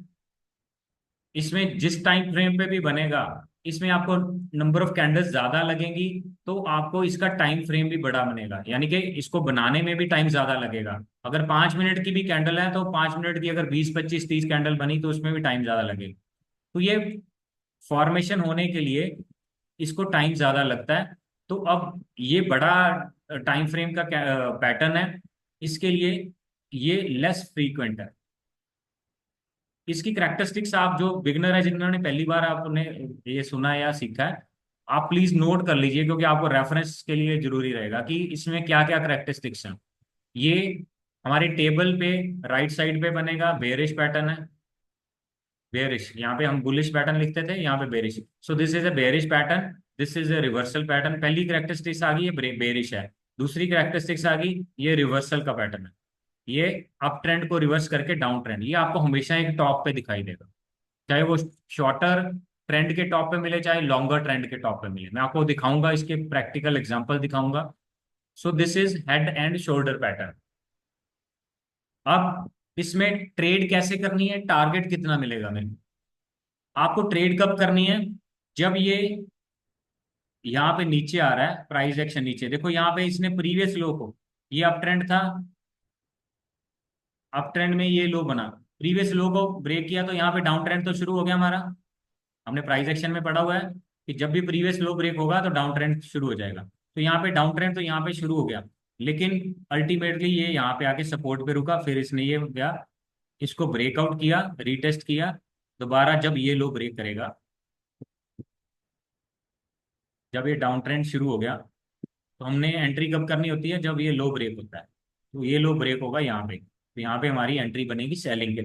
इसमें जिस टाइम फ्रेम पे भी बनेगा, इसमें आपको नंबर ऑफ कैंडल्स ज्यादा लगेंगी, तो आपको इसका टाइम फ्रेम भी बड़ा बनेगा, यानी कि इसको बनाने में भी टाइम ज्यादा लगेगा। अगर 5 मिनट की भी कैंडल है तो 5 मिनट की अगर 20 25 30 कैंडल बनी तो उसमें भी टाइम ज्यादा लगेगा। तो ये फॉर्मेशन होने के लिए इसको टाइम ज्यादा लगता है। तो अब ये बड़ा टाइम फ्रेम का पैटर्न है, इसके लिए ये लेस फ्रीक्वेंट है। इसकी करेक्टरिस्टिक्स आप जो बिगनर है, जिन्होंने पहली बार आपने ये सुना है या सीखा है, आप प्लीज नोट कर लीजिए, क्योंकि आपको रेफरेंस के लिए जरूरी रहेगा कि इसमें क्या क्या करेक्टरिस्टिक्स हैं। ये हमारे टेबल पे राइट साइड पे बनेगा, बेयरिश पैटर्न है, बेयरिश। यहाँ पे हम बुलिश पैटर्न लिखते थे, यहाँ पे bearish. So this is a bearish pattern, this is a reversal pattern. पहली करेक्टरिस्टिक्स आ गई, ये बेयरिश है। दूसरी करेक्टरिस्टिक्स आ गई, ये रिवर्सल का पैटर्न है। ये अप ट्रेंड को रिवर्स करके डाउन ट्रेंड, ये आपको हमेशा एक टॉप पे दिखाई देगा, चाहे वो शॉर्टर ट्रेंड के टॉप पे मिले, चाहे लॉन्गर ट्रेंड के टॉप पे मिले। मैं आपको दिखाऊंगा, इसके प्रैक्टिकल एग्जांपल दिखाऊंगा। सो this is head and shoulder pattern. अब इसमें ट्रेड कैसे करनी है, टारगेट कितना मिलेगा मेरे को, आपको ट्रेड कब करनी है, जब ये यहाँ पे नीचे आ रहा है, प्राइस एक्शन नीचे, देखो यहाँ पे इसने प्रीवियस लो को, ये अप ट्रेंड था, अप ट्रेंड में ये लो बना, प्रीवियस लो को ब्रेक किया, तो यहाँ पे डाउन ट्रेंड तो शुरू हो गया हमारा। हमने प्राइस एक्शन में पढ़ा हुआ है कि जब भी प्रीवियस लो ब्रेक होगा तो डाउन ट्रेंड शुरू हो जाएगा। तो यहाँ पे डाउन ट्रेंड तो यहाँ पे शुरू हो गया, लेकिन अल्टीमेटली ये यहाँ पे आके सपोर्ट पे रुका, फिर इसने ये गया, इसको ब्रेकआउट किया, रीटेस्ट किया, दोबारा जब ये लो ब्रेक करेगा, जब ये डाउन ट्रेंड शुरू हो गया, तो हमने एंट्री कब करनी होती है, जब ये लो ब्रेक होता है। तो ये लो ब्रेक होगा यहाँ पे, तो यहाँ पे हमारी एंट्री बनेगी सेलिंग के।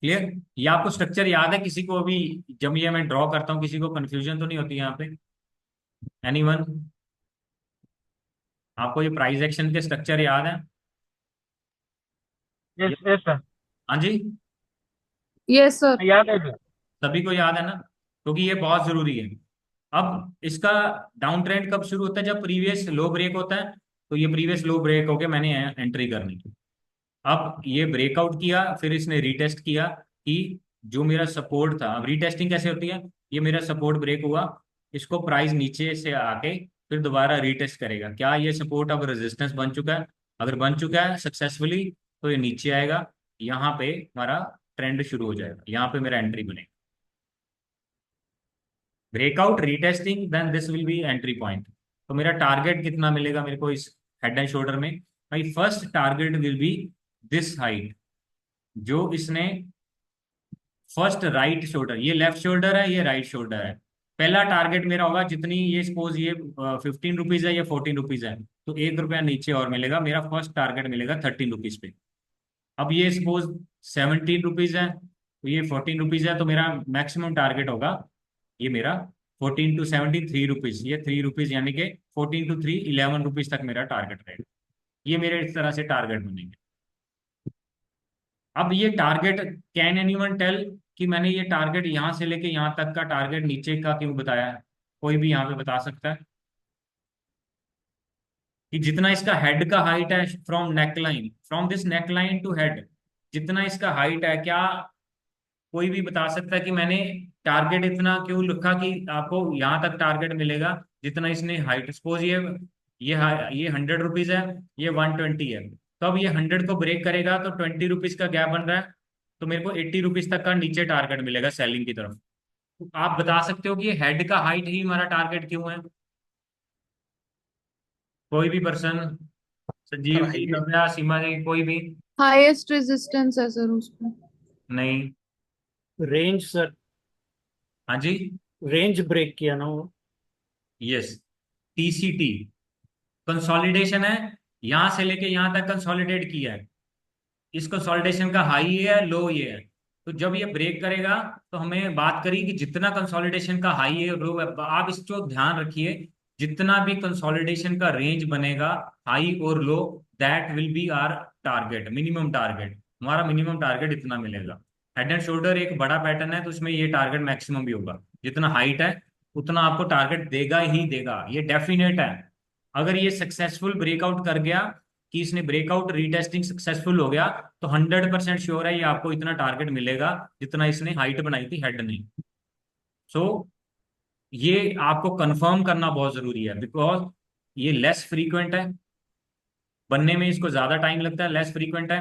क्लियर? ये आपको स्ट्रक्चर याद है किसी को? अभी जब ये मैं ड्रॉ करता हूँ, किसी को कंफ्यूजन तो नहीं होती यहाँ पे? एनीवन? आपको ये प्राइस एक्शन के स्ट्रक्चर याद है? Yes yes sir. हाँ जी, यस सर। याद है सर। सभी को याद है ना, क्योंकि ये बहुत जरूरी है। अब इसका डाउन ट्रेंड कब शुरू होता है, जब प्रीवियस लो ब्रेक होता है। तो ये प्रीवियस लो ब्रेक होके मैंने एंट्री करनी थी। अब ये ब्रेकआउट किया, फिर इसने रीटेस्ट किया कि जो मेरा सपोर्ट था, अब रीटेस्टिंग कैसे होती है, ये मेरा सपोर्ट ब्रेक हुआ, इसको प्राइस नीचे से आके फिर दोबारा रीटेस्ट करेगा, क्या ये सपोर्ट अब रेजिस्टेंस बन चुका है? अगर बन चुका है सक्सेसफुली, तो ये नीचे आएगा, यहाँ पे हमारा ट्रेंड शुरू हो जाएगा, यहाँ पे मेरा एंट्री बनेगा। Breakout, retesting, then this will be entry point. तो मेरा टारगेट कितना मिलेगा मेरे को इस हेड एंड शोल्डर में? भाई first target will be this height, जो इसने फर्स्ट राइट शोल्डर, ये लेफ्ट शोल्डर है, ये राइट शोल्डर है। पहला टारगेट मेरा होगा, जितनी ये सपोज ये 15 रुपीज है, ये 14 रुपीज है, तो 1 रुपया नीचे और मिलेगा, मेरा फर्स्ट टारगेट मिलेगा 13 रुपीज पे। अब ये सपोज 17 रुपीज है, तो ये 14 रुपीज है, तो मेरा मैक्सिमम टारगेट होगा, ये मेरा 14 to 17 3 रुपीज, ये 3 रुपीज, यानी कि 14 to 3 11 रुपीज तक मेरा टारगेट रहेगा। ये मेरे इस तरह से टारगेट बनेंगे। अब ये टारगेट, कैन एनीवन टेल कि मैंने ये टारगेट यहां से लेके यहां तक का टारगेट नीचे का क्यों बताया है? कोई भी यहाँ पे बता सकता है कि जितना इसका हेड का हाइट है, from neckline, from this neckline to head, जितना इसका हाइट है, क्या कोई भी बता सकता है कि मैंने टारगेट इतना क्यों लिखा कि आपको यहाँ तक टारगेट मिलेगा जितना इसने हाइट? सपोज ये 100 रुपीज है, ये 120 है, तो अब ये 100 को ब्रेक करेगा तो 20 रुपीज का गैप बन रहा है, तो मेरे को 80 रुपीज तक का नीचे टारगेट मिलेगा सेलिंग की तरफ। तो आप बता सकते हो कि ये हेड का हाइट ही हमारा टारगेट क्यों है? कोई भी पर्सन, संजीव जी, नव्या, सीमा जी, कोई भी? हाईएस्ट रेजिस्टेंस है सर उसमें। नहीं? रेंज सर, हाँ जी, रेंज ब्रेक किया ना वो। यस, टीसीटी कंसोलिडेशन है, यहां से लेके यहां तक कंसोलिडेट किया है। इस कंसोलिडेशन का हाई ये है, लो ये है। तो जब ये ब्रेक करेगा, तो हमें बात करी कि जितना कंसोलिडेशन का हाई है, लो है, आप इसको ध्यान रखिए, जितना भी कंसोलिडेशन का रेंज बनेगा, हाई और low, that will be our target, minimum target. हमारा मिनिमम टारगेट इतना मिलेगा। हेड एंड शोल्डर एक बड़ा पैटर्न है, तो उसमें ये टारगेट मैक्सिमम भी होगा, जितना हाइट है उतना आपको टारगेट देगा ही देगा, ये डेफिनेट है। अगर ये सक्सेसफुल ब्रेकआउट कर गया, कि इसने ब्रेकआउट रीटेस्टिंग सक्सेसफुल हो गया, तो 100% श्योर है ये आपको इतना टारगेट मिलेगा जितना इसने हाइट बनाई थी, हेड नहीं। सो ये आपको कंफर्म करना बहुत जरूरी है, बिकॉज ये लेस फ्रीक्वेंट है बनने में, इसको ज्यादा टाइम लगता है, लेस फ्रीक्वेंट है,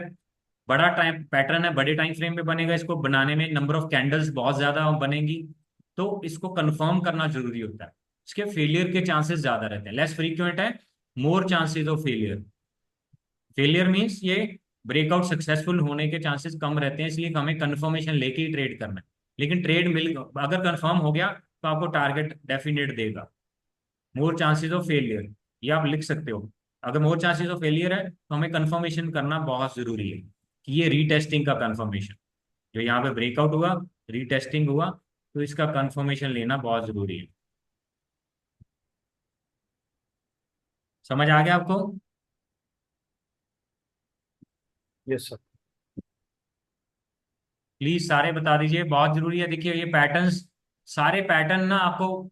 बड़ा टाइम पैटर्न है, बड़े टाइम फ्रेम में बनेगा, इसको बनाने में नंबर ऑफ कैंडल्स बहुत ज्यादा बनेगी, तो इसको कंफर्म करना जरूरी होता है। इसके फेलियर के चांसेस ज्यादा रहते हैं, लेस फ्रीक्वेंट है, more chances of failure. Failure means ये ब्रेकआउट सक्सेसफुल होने के चांसेस कम रहते हैं, इसलिए हमें कंफर्मेशन लेके ही ट्रेड करना है। लेकिन ट्रेड मिल अगर कंफर्म हो गया तो आपको टारगेट डेफिनेट देगा। मोर चांसेस ऑफ फेलियर, ये आप लिख सकते हो। अगर मोर चांसेस ऑफ फेलियर है तो हमें कंफर्मेशन करना बहुत जरूरी है कि ये रीटेस्टिंग का कंफर्मेशन, जो यहाँ पे ब्रेकआउट हुआ, रीटेस्टिंग हुआ, तो इसका कंफर्मेशन लेना बहुत जरूरी है। समझ आ गया आपको? Yes sir. प्लीज सारे बता दीजिए, बहुत जरूरी है। देखिए ये पैटर्न्स, सारे पैटर्न ना आपको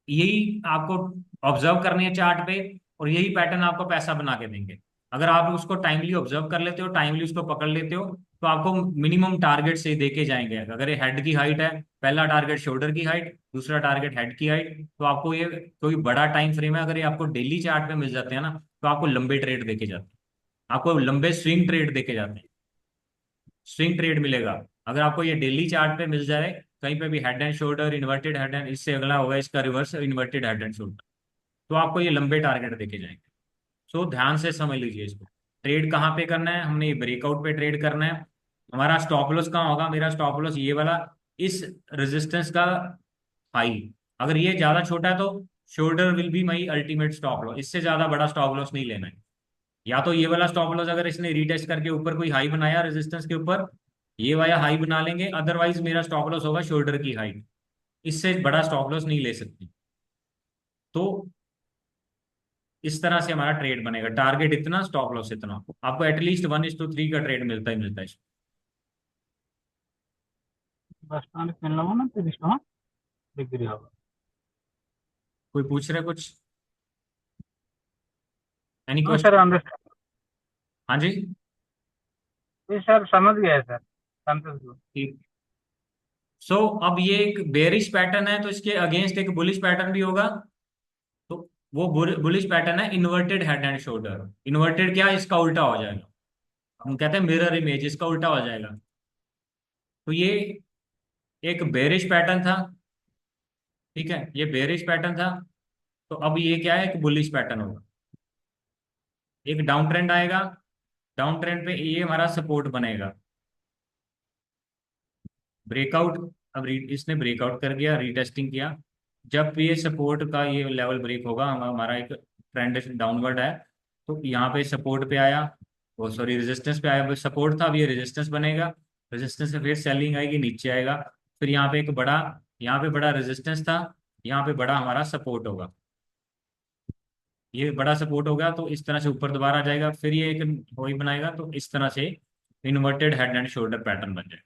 यही आपको ऑब्जर्व करनी है चार्ट पे, और यही पैटर्न आपको पैसा बना के देंगे। अगर आप उसको टाइमली ऑब्जर्व कर लेते हो, टाइमली उसको पकड़ लेते हो, तो आपको मिनिमम टारगेट से देके जाएंगे। अगर ये हेड की हाइट है, पहला टारगेट शोल्डर की हाइट, दूसरा टारगेट हेड की हाइट, तो आपको ये कोई बड़ा टाइम फ्रेम है, अगर ये आपको डेली चार्ट पे मिल जाते हैं ना, तो आपको लंबे ट्रेड देके जाते हैं, आपको लंबे स्विंग ट्रेड देके जाते हैं, स्विंग ट्रेड मिलेगा। अगर आपको ये डेली चार्ट पे मिल जाए कहीं पे भी head and shoulder, inverted head and, इससे अगला होगा इसका reverse inverted head and shoulder, तो आपको ये लंबे टारगेट देके जाएंगे। सो ध्यान से समझ लीजिए इसको। ट्रेड कहाँ पे करना है, हमने ये ब्रेकआउट पे ट्रेड करना है। हमारा स्टॉप लॉस कहाँ होगा, मेरा स्टॉप लॉस ये वाला, इस रेजिस्टेंस का हाई। अगर ये ज्यादा छोटा है तो shoulder will be my ultimate stop loss, इससे ज्यादा बड़ा स्टॉप लॉस नहीं लेना है। या तो ये वाला स्टॉप लॉस अगर इसने रीटेस्ट करके ऊपर कोई हाई बनाया रेजिस्टेंस के ऊपर, ये वाला हाई बना लेंगे, अदरवाइज मेरा स्टॉप लॉस होगा शोल्डर की हाइट, इससे बड़ा स्टॉप लॉस नहीं ले सकती। तो इस तरह से हमारा ट्रेड बनेगा, टारगेट इतना, स्टॉप लॉस इतना, आपको एटलीस्ट 1:3 का ट्रेड मिलता ही मिलता है इसमें। बस स्टैंड వెళ్ళాము ना తెలుసా डिग्री होगा। कोई पूछ रहे कुछ? एनी हाँ सर क्वेश्चन? अंडरस्टैंड। हाँ जी। जी सर समझ गया सर, संतोष जी। ठीक। सो अब ये एक बेरिश पैटर्न है, तो इसके अगेंस्ट एक बुलिश पैटर्न भी होगा। तो वो बुलिश पैटर्न है inverted head and shoulder. Inverted क्या, इसका उल्टा हो जाएगा, हम कहते हैं मिरर इमेज, इसका उल्टा हो जाएगा। तो ये एक बेरिश पैटर्न था, ठीक है, ये बेरिश पैटर्न था। तो अब ये क्या है, एक बुलिश पैटर्न होगा, एक डाउन ट्रेंड आएगा, डाउन ट्रेंड पे ये हमारा सपोर्ट बनेगा, ब्रेकआउट। अब इसने ब्रेकआउट कर दिया, रीटेस्टिंग किया, जब ये सपोर्ट का ये लेवल ब्रेक होगा, हमारा एक ट्रेंड डाउनवर्ड है, तो यहाँ पे सपोर्ट पे आया, वो सॉरी रेजिस्टेंस पे आया, सपोर्ट था, अब ये रेजिस्टेंस बनेगा, रेजिस्टेंस से फिर सेलिंग आएगी, नीचे आएगा, फिर यहाँ पे एक बड़ा, यहाँ पे बड़ा रेजिस्टेंस था, यहाँ पे बड़ा हमारा सपोर्ट होगा, ये बड़ा सपोर्ट होगा, तो इस तरह से ऊपर दोबारा आ जाएगा, फिर ये एक वही बनाएगा, तो इस तरह से inverted head and shoulder pattern बन जाएगा।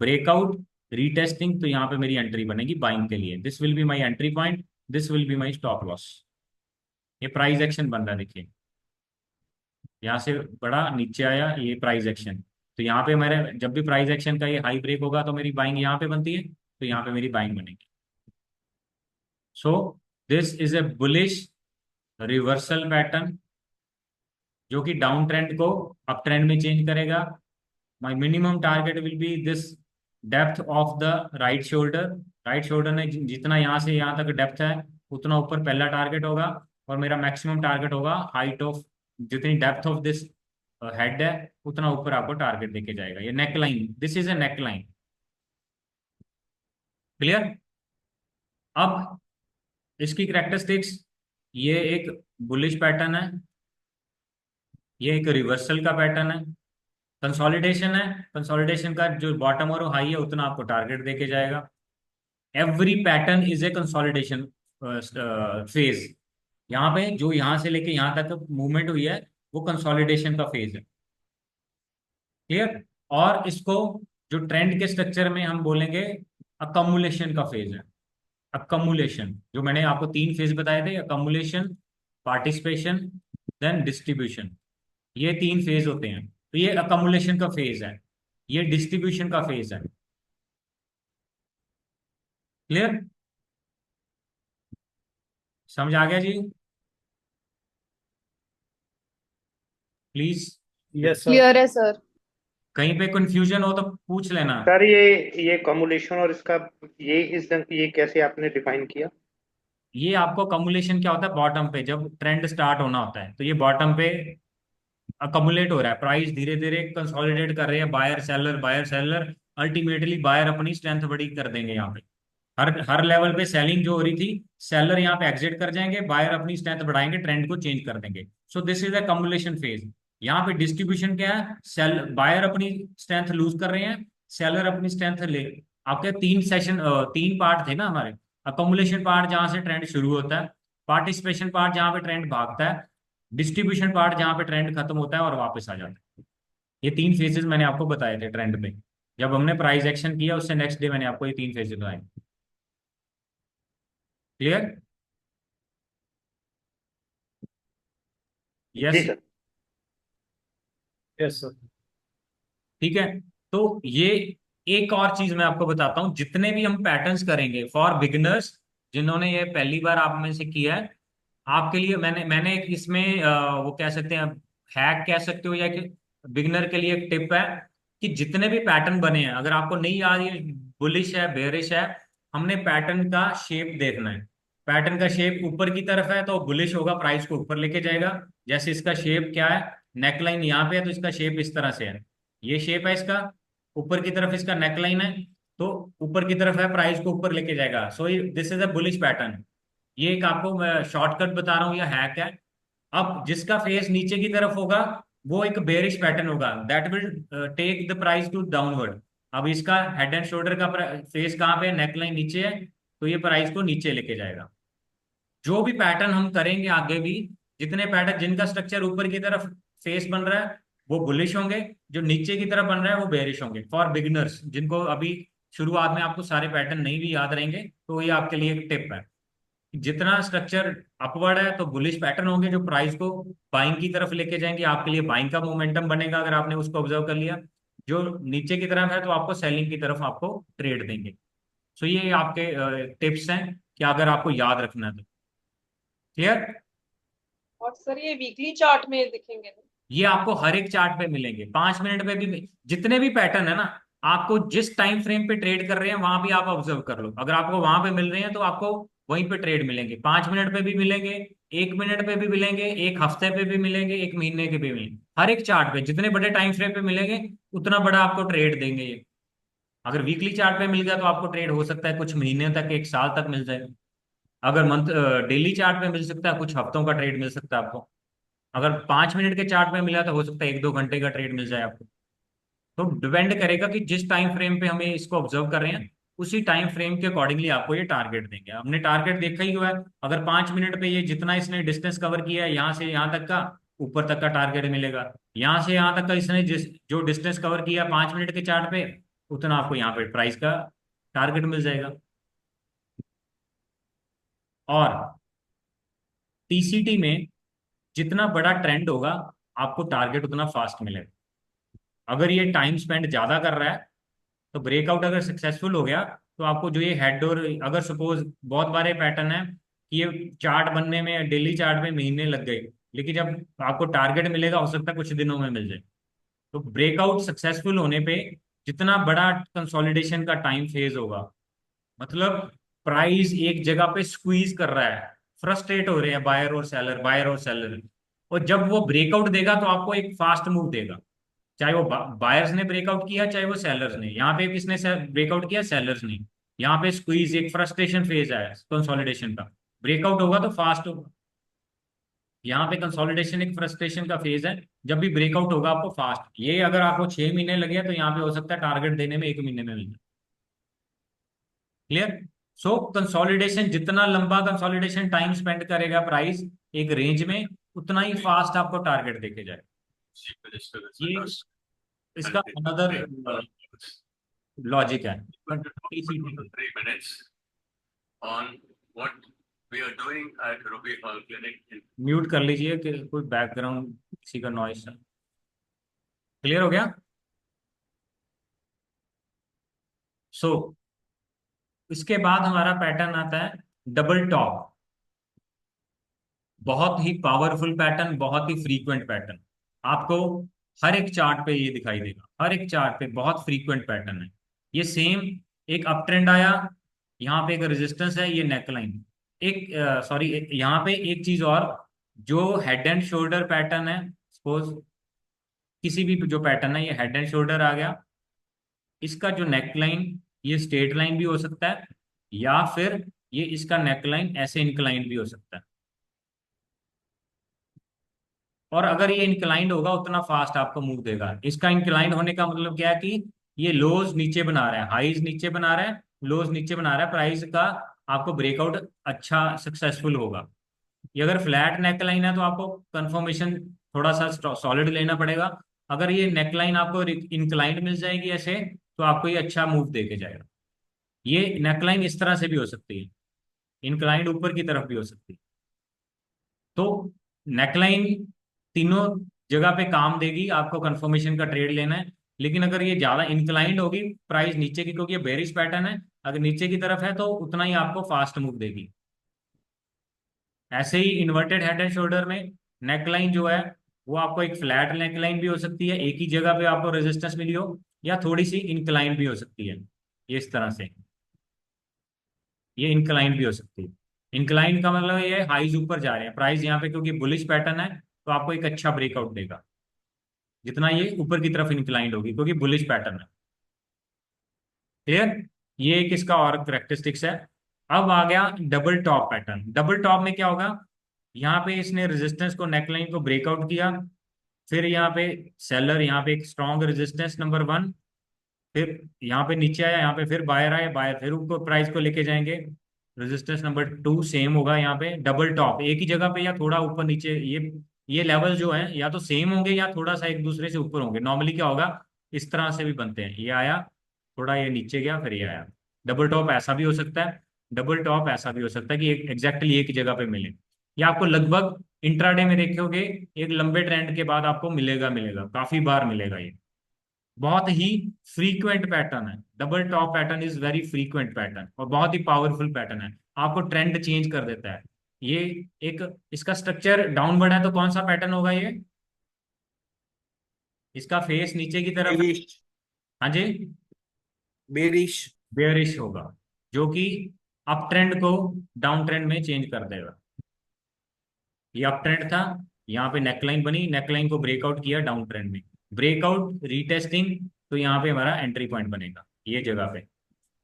ब्रेकआउट, रीटेस्टिंग, तो यहाँ पे मेरी एंट्री बनेगी बाइंग के लिए, this will be my entry point, this will be my stop loss. ये प्राइस एक्शन बन रहा है, देखिए यहाँ से बड़ा नीचे आया, ये प्राइस एक्शन, तो यहाँ पे मेरे जब भी प्राइस एक्शन का ये हाई ब्रेक होगा तो मेरी बाइंग यहाँ पे बनती है, तो यहाँ पे मेरी बाइंग बनेगी। So this is a bullish reversal pattern, जो कि डाउन ट्रेंड को अप ट्रेंड में चेंज करेगा। My minimum target will be this depth of the right shoulder, right shoulder ने जितना यहाँ से यहाँ तक डेप्थ है उतना ऊपर पहला टारगेट होगा, और मेरा मैक्सिमम टारगेट होगा हाइट ऑफ, जितनी डेप्थ ऑफ दिस हेड है उतना ऊपर आपको टारगेट देके जाएगा। ये neck line, this is A neck line, clear? अब इसकी करेक्टरिस्टिक्स, ये एक बुलिश पैटर्न है, ये एक रिवर्सल का पैटर्न है, कंसोलिडेशन है, कंसोलिडेशन का जो बॉटम और हाई है उतना आपको टारगेट देके जाएगा। Every pattern is a consolidation phase, यहाँ पे जो यहाँ से लेके यहाँ तक मूवमेंट हुई है वो कंसोलिडेशन का फेज है, क्लियर? और इसको जो ट्रेंड के स्ट्रक्चर में हम बोलेंगे अकमुलेशन का फेज है। अकमुलेशन, जो मैंने आपको 3 फेज बताए थे, अकमुलेशन, पार्टिसिपेशन, देन डिस्ट्रीब्यूशन, ये 3 फेज होते हैं। तो ये अकमुलेशन का फेज है, ये डिस्ट्रीब्यूशन का फेज है, क्लियर? समझ आ गया जी? Please, yes sir. क्लियर है सर। कहीं पे कंफ्यूजन हो तो पूछ लेना। सर ये कम्युलेशन और इसका ये कैसे आपने डिफाइन किया? ये आपको कम्युलेशन क्या होता है, बॉटम पे जब ट्रेंड स्टार्ट होना होता है, तो ये बॉटम पे अकमुलेट हो रहा है, प्राइस धीरे धीरे कंसोलिडेट कर रहे हैं, बायर सेलर, अल्टीमेटली बायर अपनी स्ट्रेंथ बड़ी कर देंगे यहाँ पे। हर लेवल पे सेलिंग जो हो रही थी, सेलर यहाँ पे एग्जिट कर जाएंगे, बायर अपनी स्ट्रेंथ बढ़ाएंगे, ट्रेंड को चेंज कर देंगे। सो दिस इज अ कम्युलेशन फेज। यहाँ पे डिस्ट्रीब्यूशन क्या है, सेल बायर अपनी स्ट्रेंथ लूज कर रहे हैं, सेलर अपनी स्ट्रेंथ ले। आपके तीन पार्ट थे ना हमारे। अकोमुलेशन पार्ट जहां से ट्रेंड शुरू होता है, पार्टिसिपेशन पार्ट जहां पे ट्रेंड भागता है, डिस्ट्रीब्यूशन पार्ट जहां पे ट्रेंड खत्म होता है और वापस आ जाता है। ये तीन फेजेस मैंने आपको बताए थे ट्रेंड में, जब हमने प्राइस एक्शन किया उससे नेक्स्ट डे मैंने आपको ये तीन फेजेस बताए। क्लियर? जी यस। सर। Yes sir. ठीक है। तो ये एक और चीज मैं आपको बताता हूं, जितने भी हम पैटर्न्स करेंगे फॉर बिगिनर्स, जिन्होंने ये पहली बार आप में से किया है, आपके लिए मैंने मैंने एक इसमें वो कह सकते हैं, हैक कह सकते हो, या कि बिगिनर के लिए एक टिप है कि जितने भी पैटर्न बने हैं, अगर आपको नहीं याद ये बुलिश है बेरिश है, हमने पैटर्न का शेप देखना है। पैटर्न का शेप ऊपर की तरफ है तो बुलिश होगा, प्राइस को ऊपर लेके जाएगा। जैसे इसका शेप क्या है, नेकलाइन यहाँ पे है तो इसका शेप इस तरह से है, ये शेप है इसका, ऊपर की तरफ इसका नेकलाइन है, तो ऊपर की तरफ है, प्राइस को ऊपर लेके जाएगा। सो this is a bullish pattern. ये एक आपको मैं शॉर्टकट बता रहा हूँ, या हैक है। अब जिसका फेस नीचे की तरफ होगा वो एक बेरिश पैटर्न होगा, that will take the price to downward. अब इसका हेड एंड शोल्डर का फेस कहाँ पे है, नेकलाइन नीचे है, तो ये प्राइस को नीचे लेके जाएगा। जो भी पैटर्न हम करेंगे आगे भी, जितने पैटर्न जिनका स्ट्रक्चर ऊपर की तरफ फेस बन रहा है वो बुलिश होंगे, जो नीचे की तरफ बन रहा है वो बेरिश होंगे। फॉर बिगिनर्स जिनको अभी शुरुआत में आपको सारे पैटर्न नहीं भी याद रहेंगे, तो ये आपके लिए एक टिप है। जितना स्ट्रक्चर अपवर्ड है तो बुलिश पैटर्न होंगे जो प्राइस को बाइंग की तरफ लेके जाएंगे, आपके लिए बाइंग का मोमेंटम बनेगा अगर आपने उसको ऑब्जर्व कर लिया। जो नीचे की तरफ है तो आपको सेलिंग की तरफ आपको ट्रेड देंगे। सो ये आपके टिप्स हैं कि अगर आपको याद रखना है तो। क्लियर? और सर ये वीकली चार्ट में दिखेंगे ना? ये आपको हर एक चार्ट पे मिलेंगे, 5 मिनट पे भी, जितने भी पैटर्न है ना, आपको जिस टाइम फ्रेम पे ट्रेड कर रहे हैं वहां भी आप ऑब्जर्व कर लो। अगर आपको वहां पे मिल रहे हैं तो आपको वहीं पे ट्रेड मिलेंगे, 5 मिनट पे भी मिलेंगे, 1 मिनट पे भी मिलेंगे, एक हफ्ते पे भी मिलेंगे, एक महीने के भी मिलेंगे। हर एक चार्ट पे जितने बड़े टाइम फ्रेम पे मिलेंगे उतना बड़ा आपको ट्रेड देंगे ये। अगर वीकली चार्ट पे मिल गया तो आपको ट्रेड हो सकता है कुछ महीने तक, एक साल तक मिल जाए। अगर मंथ डेली चार्ट पे मिल सकता है, कुछ हफ्तों का ट्रेड मिल सकता है आपको। अगर 5 मिनट के चार्ट में मिला तो हो सकता है 1-2 घंटे का ट्रेड मिल जाए आपको। तो डिपेंड करेगा कि जिस टाइम फ्रेम पे हमें इसको ऑब्जर्व कर रहे हैं, उसी टाइम फ्रेम के अकॉर्डिंगली आपको ये टारगेट देंगे। हमने टारगेट देखा ही हुआ है, अगर 5 मिनट पे ये जितना इसने डिस्टेंस कवर किया है यहाँ से यहाँ तक का, ऊपर तक का टारगेट मिलेगा। यहाँ से यहाँ तक का इसने जो डिस्टेंस कवर किया 5 मिनट के चार्ट पे, उतना आपको यहाँ पे प्राइस का टारगेट मिल जाएगा। और टीसीटी में जितना बड़ा ट्रेंड होगा आपको टारगेट उतना फास्ट मिलेगा। अगर ये टाइम स्पेंड ज्यादा कर रहा है तो ब्रेकआउट अगर सक्सेसफुल हो गया तो आपको जो ये हेड, और अगर सपोज बहुत बारे पैटर्न है कि ये चार्ट बनने में, डेली चार्ट में महीने लग गए, लेकिन जब आपको टारगेट मिलेगा हो सकता है कुछ दिनों में मिल जाए। तो ब्रेकआउट सक्सेसफुल होने पे जितना बड़ा कंसोलिडेशन का टाइम फेज होगा, मतलब प्राइस एक जगह पे स्क्वीज कर रहा है, फ्रस्ट्रेट हो रहे हैं बायर और सेलर, और जब वो ब्रेकआउट देगा तो आपको एक फास्ट मूव देगा। चाहे वो बायर्स ने ब्रेकआउट किया चाहे वो सेलर्स ने, यहाँ पे किसने ब्रेकआउट किया, सेलर्स ने। यहाँ पे स्क्वीज एक फ्रस्ट्रेशन फेज है कंसोलिडेशन का, ब्रेकआउट होगा तो फास्ट होगा। यहाँ पे कंसोलिडेशन एक फ्रस्ट्रेशन का फेज है, जब भी ब्रेकआउट होगा आपको फास्ट। ये अगर आपको 6 महीने लगे तो यहाँ पे हो सकता है टारगेट देने में 1 महीने में मिल जाए। क्लियर? सो कंसोलिडेशन, जितना लंबा कंसोलिडेशन टाइम स्पेंड करेगा प्राइस एक रेंज में, उतना ही फास्ट आपको टारगेट देके जाएगा। ये इसका अनदर लॉजिक है। म्यूट कर लीजिए कि कोई बैकग्राउंड किसी का नॉइस है। क्लियर हो गया? सो इसके बाद हमारा पैटर्न आता है डबल टॉप। बहुत ही पावरफुल पैटर्न, बहुत ही फ्रीक्वेंट पैटर्न। आपको हर एक चार्ट पे ये दिखाई देगा, हर एक चार्ट पे बहुत फ्रीक्वेंट पैटर्न है ये। सेम एक अप ट्रेंड आया, यहाँ पे एक रेजिस्टेंस है, ये नेकलाइन। एक सॉरी, यहाँ पे एक चीज और, जो हेड एंड शोल्डर पैटर्न है, सपोज किसी भी जो पैटर्न है, ये हेड एंड शोल्डर आ गया, इसका जो नेक लाइन ये स्ट्रेट लाइन भी हो सकता है, या फिर ये इसका नेक लाइन ऐसे इंक्लाइन भी हो सकता है। और अगर ये इंक्लाइंड होगा उतना फास्ट आपको मूव देगा। इसका इंक्लाइंड होने का मतलब क्या है कि ये लोज नीचे बना रहा है, हाईज नीचे बना रहा है, लोज नीचे बना रहा है, प्राइस का आपको ब्रेकआउट अच्छा सक्सेसफुल होगा। ये अगर फ्लैट नेकलाइन है तो आपको कंफर्मेशन थोड़ा सा सॉलिड लेना पड़ेगा। अगर ये नेकलाइन आपको इंक्लाइंड मिल जाएगी ऐसे, तो आपको ये अच्छा मूव दे के जाएगा। ये नेकलाइन इस तरह से भी हो सकती है, इंक्लाइंड ऊपर की तरफ भी हो सकती है। तो नेकलाइन तीनों जगह पे काम देगी, आपको कंफर्मेशन का ट्रेड लेना है। लेकिन अगर ये ज्यादा इंक्लाइंड होगी प्राइस नीचे की, क्योंकि ये बेरिश पैटर्न है, अगर नीचे की तरफ है तो उतना ही आपको फास्ट मूव देगी। ऐसे ही इन्वर्टेड हेड एंड शोल्डर में नेकलाइन जो है वो आपको एक फ्लैट नेकलाइन भी हो सकती है, एक ही जगह पे आपको रेजिस्टेंस मिली हो, या थोड़ी सी इंक्लाइन भी हो सकती है, ये इस तरह से, ये इंक्लाइन भी हो सकती है। इंक्लाइन का मतलब ये हाईज ऊपर जा रहे हैं प्राइस यहाँ पे, क्योंकि बुलिश पैटर्न है तो आपको एक अच्छा ब्रेकआउट देगा जितना ये ऊपर की तरफ इंक्लाइंड होगी, क्योंकि बुलिश पैटर्न है। क्लियर? ये एक इसका और करेक्टरिस्टिक्स है। अब आ गया double top pattern. Double top में क्या होगा, यहाँ पे इसने रेजिस्टेंस को, नेकलाइन को ब्रेकआउट किया, फिर यहाँ पे सेलर, यहाँ पे एक स्ट्रॉन्ग रेजिस्टेंस नंबर 1, फिर यहाँ पे नीचे आया, यहाँ पे फिर बायर आया, बायर फिर ऊपर प्राइस को लेके जाएंगे, रेजिस्टेंस नंबर 2 सेम होगा यहाँ पे। डबल टॉप एक ही जगह पे या थोड़ा ऊपर नीचे, ये लेवल जो है या तो सेम होंगे या थोड़ा सा एक दूसरे से ऊपर होंगे। नॉर्मली क्या होगा, इस तरह से भी बनते हैं, ये आया थोड़ा, ये नीचे गया, फिर ये आया। डबल टॉप ऐसा भी हो सकता है, डबल टॉप ऐसा भी हो सकता है कि एग्जैक्टली एक ही जगह पे मिले। ये आपको लगभग इंट्राडे में देखोगे एक लंबे ट्रेंड के बाद आपको मिलेगा, मिलेगा काफी बार मिलेगा। ये बहुत ही फ्रीक्वेंट पैटर्न है, double top pattern is very frequent pattern और बहुत ही पावरफुल पैटर्न है, आपको ट्रेंड चेंज कर देता है। ये एक, इसका स्ट्रक्चर डाउनवर्ड है तो कौन सा पैटर्न होगा ये, इसका फेस नीचे की तरफ है। बेरिश, हाँ जी, बेरिश। बेयरिश होगा, जो कि अप ट्रेंड को डाउन ट्रेंड में चेंज कर देगा। ये अप ट्रेंड था, यहाँ पे नेकलाइन बनी, नेकलाइन को ब्रेकआउट किया डाउन ट्रेंड में, ब्रेकआउट रीटेस्टिंग, तो यहाँ पे हमारा एंट्री पॉइंट बनेगा ये जगह पे।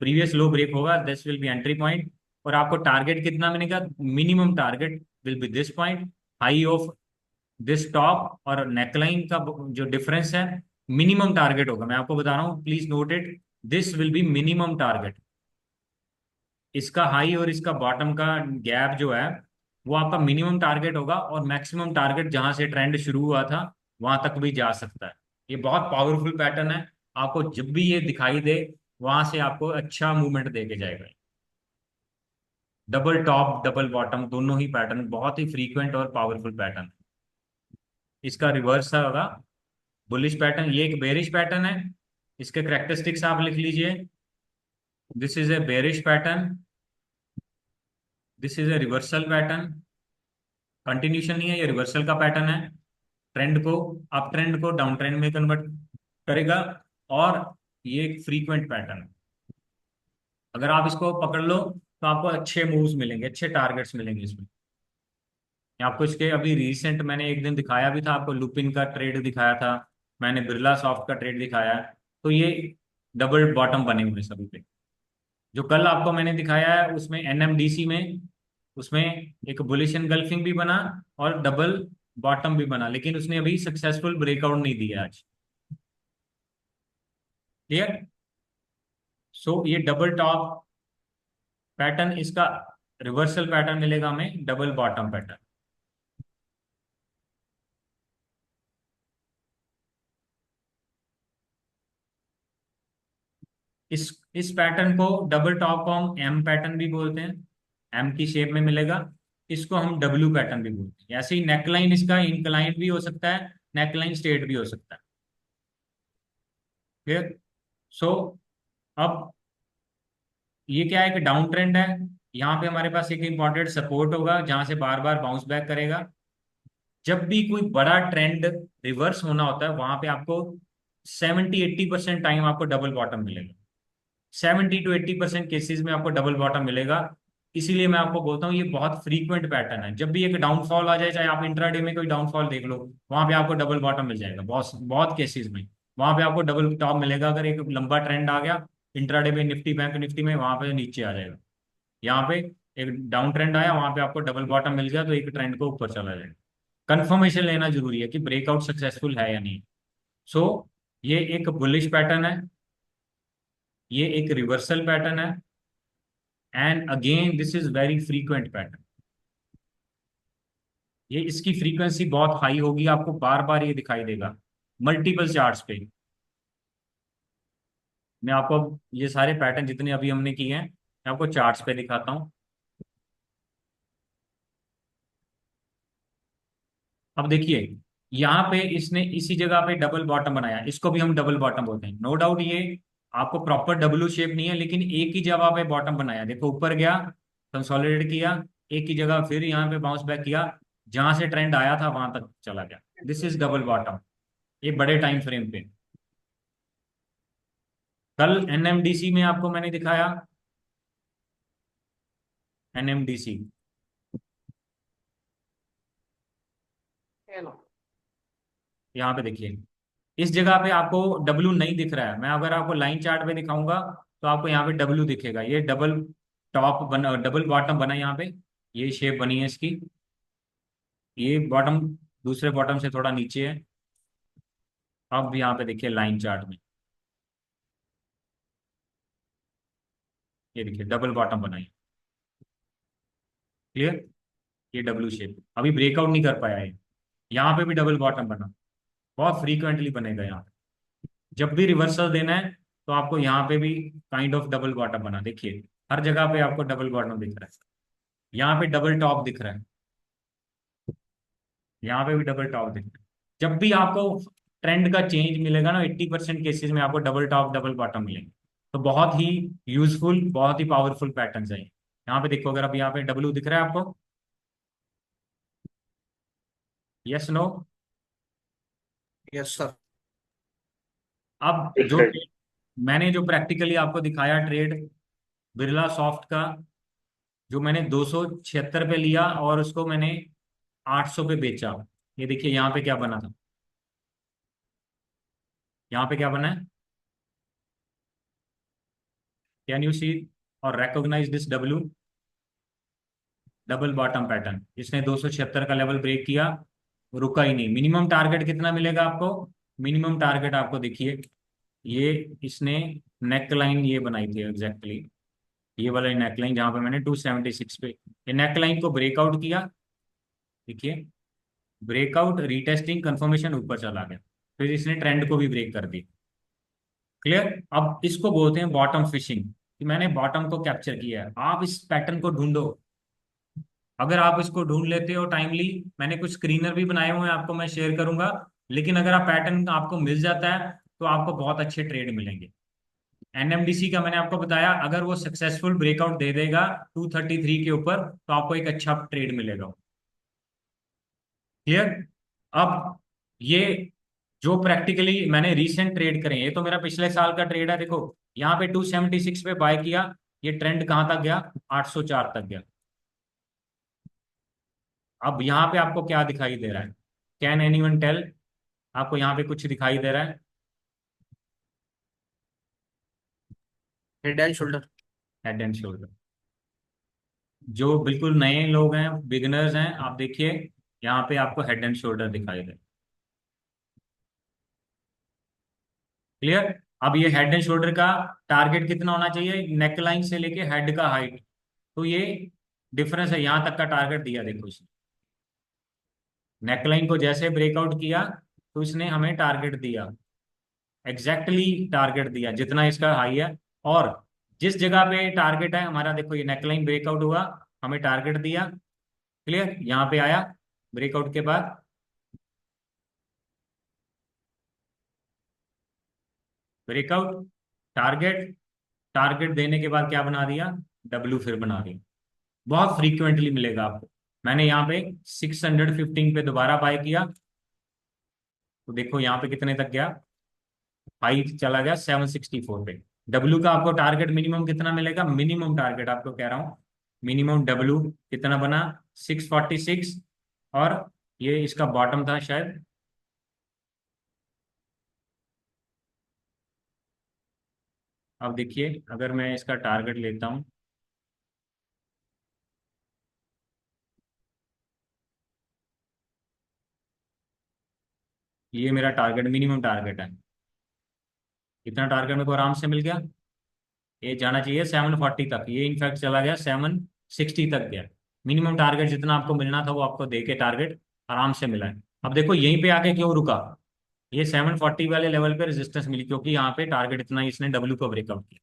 प्रीवियस लो ब्रेक होगा, this will be entry point. और आपको टारगेट कितना मिलेगा, minimum target will be this point, high of this top और नेकलाइन का जो डिफरेंस है मिनिमम टारगेट होगा। मैं आपको बता रहा हूँ, please note it, this will B minimum target. इसका हाई और इसका बॉटम का गैप जो है वो आपका मिनिमम टारगेट होगा, और मैक्सिमम टारगेट जहां से ट्रेंड शुरू हुआ था वहां तक भी जा सकता है। ये बहुत पावरफुल पैटर्न है, आपको जब भी ये दिखाई दे वहां से आपको अच्छा मूवमेंट दे के जाएगा। डबल टॉप डबल बॉटम दोनों ही पैटर्न बहुत ही फ्रीक्वेंट और पावरफुल पैटर्न। इसका रिवर्स होगा बुलिश पैटर्न, ये एक बेरिश पैटर्न है। इसके करेक्टरिस्टिक्स आप लिख लीजिए, this is A bearish pattern, this is A reversal pattern, continuation नहीं है, ये रिवर्सल का पैटर्न है, ट्रेंड को, अप ट्रेंड को डाउन ट्रेंड में कन्वर्ट करेगा, और ये एक फ्रीक्वेंट पैटर्न है। अगर आप इसको पकड़ लो तो आपको अच्छे मूव्स मिलेंगे, अच्छे टारगेट्स मिलेंगे इसमें। आपको इसके अभी रिसेंट मैंने एक दिन दिखाया भी था, आपको लुपिन का ट्रेड दिखाया था, मैंने बिरला सॉफ्ट का ट्रेड दिखाया है। तो ये डबल बॉटम बने हुए सभी पे। जो कल आपको मैंने दिखाया है उसमें एनएमडीसी में, उसमें एक बुलिश एनगल्फिंग भी बना और डबल बॉटम भी बना, लेकिन उसने अभी सक्सेसफुल ब्रेकआउट नहीं दिया आज। क्लियर? सो ये डबल टॉप पैटर्न, इसका रिवर्सल पैटर्न मिलेगा हमें डबल बॉटम पैटर्न। इस पैटर्न को, डबल टॉप को हम एम पैटर्न भी बोलते हैं, एम की शेप में मिलेगा। इसको हम डब्ल्यू पैटर्न भी बोलते हैं। ऐसे ही नेकलाइन इसका इंक्लाइन भी हो सकता है, नेकलाइन स्ट्रेट भी हो सकता है। क्लियर? सो अब ये क्या है कि डाउन ट्रेंड है, यहाँ पे हमारे पास एक इंपॉर्टेंट सपोर्ट होगा जहां से बार बार बाउंस बैक करेगा। जब भी कोई बड़ा ट्रेंड रिवर्स होना होता है वहां पे आपको 70-80% टाइम आपको डबल बॉटम मिलेगा, 70 to 80% केसेस में आपको डबल बॉटम मिलेगा। इसीलिए मैं आपको बोलता हूँ ये बहुत फ्रीक्वेंट पैटर्न है। जब भी एक डाउनफॉल आ जाए, चाहे आप इंट्राडे में कोई डाउनफॉल देख लो, वहां पे आपको डबल बॉटम मिल जाएगा। बहुत बहुत केसेस में वहां पे आपको डबल टॉप मिलेगा। अगर एक लंबा ट्रेंड आ गया इंट्राडे में, निफ्टी बैंक निफ्टी में, वहां पे नीचे आ जाएगा। यहाँ पे एक डाउन ट्रेंड आया, वहां पे आपको डबल बॉटम मिल गया, तो एक ट्रेंड को ऊपर चला जाएगा। कंफर्मेशन लेना जरूरी है कि ब्रेकआउट सक्सेसफुल है या नहीं। सो ये एक बुलिश पैटर्न है, ये एक रिवर्सल पैटर्न है, and again this is very frequent pattern. ये इसकी फ्रीक्वेंसी बहुत हाई होगी, आपको बार बार ये दिखाई देगा मल्टीपल चार्ट्स पे। मैं आपको ये सारे पैटर्न जितने अभी हमने किए हैं मैं आपको चार्ट्स पे दिखाता हूँ। अब देखिए यहाँ पे इसने इसी जगह पे डबल बॉटम बनाया, इसको भी हम डबल बॉटम बोलते हैं। नो डाउट ये आपको प्रॉपर डब्ल्यू शेप नहीं है, लेकिन एक ही जगह पे बॉटम बनाया। देखो ऊपर गया, कंसोलिडेट किया, एक ही जगह फिर यहाँ पे बाउंस बैक किया, जहां से ट्रेंड आया था वहां तक चला गया। दिस इज डबल बॉटम, ये बड़े टाइम फ्रेम पे। कल एनएमडीसी में आपको मैंने दिखाया, एनएमडीसी यहाँ पे देखिए, इस जगह पे आपको डब्ल्यू नहीं दिख रहा है। मैं अगर आपको लाइन चार्ट पे दिखाऊंगा तो आपको यहाँ पे डब्ल्यू दिखेगा। ये डबल टॉप बना, डबल बॉटम बना यहाँ पे, ये शेप बनी है इसकी। ये बॉटम दूसरे बॉटम से थोड़ा नीचे है। अब यहाँ पे देखिए लाइन चार्ट में, ये देखिए डबल बॉटम बना है। क्लियर, ये डब्ल्यू शेप अभी ब्रेकआउट नहीं कर पाया है। यहाँ पे भी डबल बॉटम बना, बहुत फ्रीक्वेंटली बनेगा यहाँ पे। जब भी रिवर्सल देना है तो आपको यहाँ पे भी काइंड ऑफ डबल बॉटम बना, देखिए हर जगह पे आपको डबल बॉटम दिख रहा है। यहाँ पे डबल टॉप दिख रहा है, यहाँ पे भी डबल टॉप दिख रहा है। जब भी आपको ट्रेंड का चेंज मिलेगा ना, 80% केसेस में आपको डबल टॉप डबल बॉटम मिलेंगे। तो बहुत ही यूजफुल, बहुत ही पावरफुल पैटर्न है। यहाँ पे देखो, अगर अब यहाँ पे डब्ल्यू दिख रहा है आपको, यस नो? Yes sir. अब ठीक जो है। मैंने जो प्रैक्टिकली आपको दिखाया ट्रेड बिरला सॉफ्ट का, जो मैंने 276 पे लिया और उसको मैंने 800 पे बेचा, ये देखिए यहाँ पे क्या बना था। यहाँ पे क्या बना है, कैन यू सी और recognise this W? Double bottom pattern. इसने 276 का लेवल ब्रेक किया, रुका ही नहीं। मिनिमम टारगेट कितना मिलेगा आपको? मिनिमम टारगेट आपको देखिए, ये इसने नेक लाइन ये बनाई थी एग्जैक्टली, ये वाला नेक लाइन जहां पे मैंने 276 पे ये नेक लाइन को ब्रेकआउट किया। देखिए ब्रेकआउट, रीटेस्टिंग, कंफर्मेशन, ऊपर चला गया, फिर इसने ट्रेंड को भी ब्रेक कर दिया। क्लियर। अब इसको बोलते हैं बॉटम फिशिंग, कि मैंने बॉटम को कैप्चर किया है। आप इस पैटर्न को ढूंढो, अगर आप इसको ढूंढ लेते हो टाइमली, मैंने कुछ स्क्रीनर भी बनाए हुए हैं, आपको मैं शेयर करूंगा। लेकिन अगर आप पैटर्न आपको मिल जाता है तो आपको बहुत अच्छे ट्रेड मिलेंगे। एनएमडीसी का मैंने आपको बताया, अगर वो सक्सेसफुल ब्रेकआउट दे देगा 233 के ऊपर तो आपको एक अच्छा ट्रेड मिलेगा। क्लियर। अब ये जो प्रैक्टिकली मैंने रीसेंट ट्रेड करे, ये तो मेरा पिछले साल का ट्रेड है। देखो यहाँ पे 276 पे बाय किया, ये ट्रेंड कहाँ तक गया? 804 तक गया। अब यहाँ पे आपको क्या दिखाई दे रहा है? Can anyone tell? आपको यहाँ पे कुछ दिखाई दे रहा है? Head and shoulder. Head and shoulder. जो बिल्कुल नए लोग हैं, बिगिनर्स हैं, आप देखिए यहाँ पे आपको हेड एंड शोल्डर दिखाई दे। क्लियर। अब ये हेड एंड शोल्डर का टारगेट कितना होना चाहिए? नेक लाइन से लेके हेड का हाइट, तो ये डिफरेंस है, यहाँ तक का टारगेट दिया। देखो इसने नेकलाइन को जैसे ब्रेकआउट किया तो इसने हमें टारगेट दिया, एग्जैक्टली टारगेट दिया जितना इसका हाई है। और जिस जगह पे टारगेट है हमारा, देखो ये नेकलाइन ब्रेकआउट हुआ, हमें टारगेट दिया। क्लियर। यहाँ पे आया ब्रेकआउट के बाद, ब्रेकआउट, टारगेट, टारगेट देने के बाद क्या बना दिया? डब्ल्यू फिर बना दिया। बहुत फ्रीक्वेंटली मिलेगा आपको। मैंने यहाँ पे 615 पे दोबारा बाय किया, तो देखो यहाँ पे कितने तक गया? हाई चला गया 764 पे। डब्ल्यू का आपको टारगेट मिनिमम कितना मिलेगा? मिनिमम टारगेट आपको कह रहा हूँ मिनिमम डब्ल्यू कितना बना 646, और ये इसका बॉटम था शायद। अब देखिए अगर मैं इसका टारगेट लेता हूँ, ये मेरा टारगेट मिनिमम टारगेट है, इतना टारगेट मेरे को आराम से मिल गया। ये जाना चाहिए 740 तक, ये इनफैक्ट चला गया 760 तक गया। मिनिमम टारगेट जितना आपको मिलना था वो आपको दे के टारगेट आराम से मिला है। अब देखो यहीं पे आके क्यों रुका, ये 740 वाले लेवल पे रेजिस्टेंस मिली क्योंकि यहाँ पे टारगेट इतना ही इसने डब्ल्यू को ब्रेकआउट किया।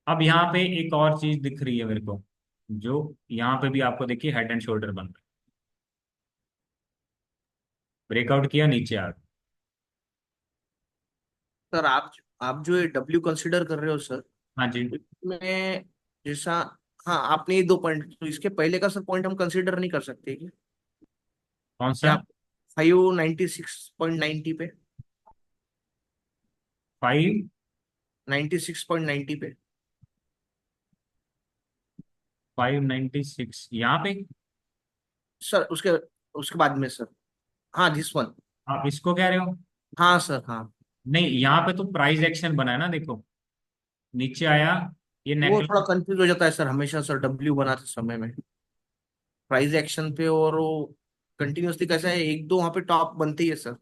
अब यहाँ पे एक और चीज दिख रही है मेरे को, जो यहाँ पे भी आपको देखिए हेड एंड शोल्डर बन रहा है, ब्रेकआउट किया नीचे आ गया। सर आप जो ये डब्ल्यू कंसिडर कर रहे हो सर, हाँ जी। इसमें जैसा, हाँ आपने ये दो पॉइंट, तो इसके पहले का सर पॉइंट हम कंसिडर नहीं कर सकते क्या? कौन क्या सा? 596.90 पे, 5 96.90 पे? 596 यहाँ पे? सर उसके उसके बाद में सर, हाँ दिस वन। आप इसको कह रहे हो? हाँ सर हाँ। नहीं, यहाँ पे तो प्राइस एक्शन बना है ना, देखो नीचे आया, ये वो नेक। थोड़ा कंफ्यूज हो जाता है सर हमेशा सर डब्ल्यू बनाते समय में, प्राइस एक्शन पे और वो कंटिन्यूसली कैसा है, एक दो वहाँ पे टॉप बनते ही है सर,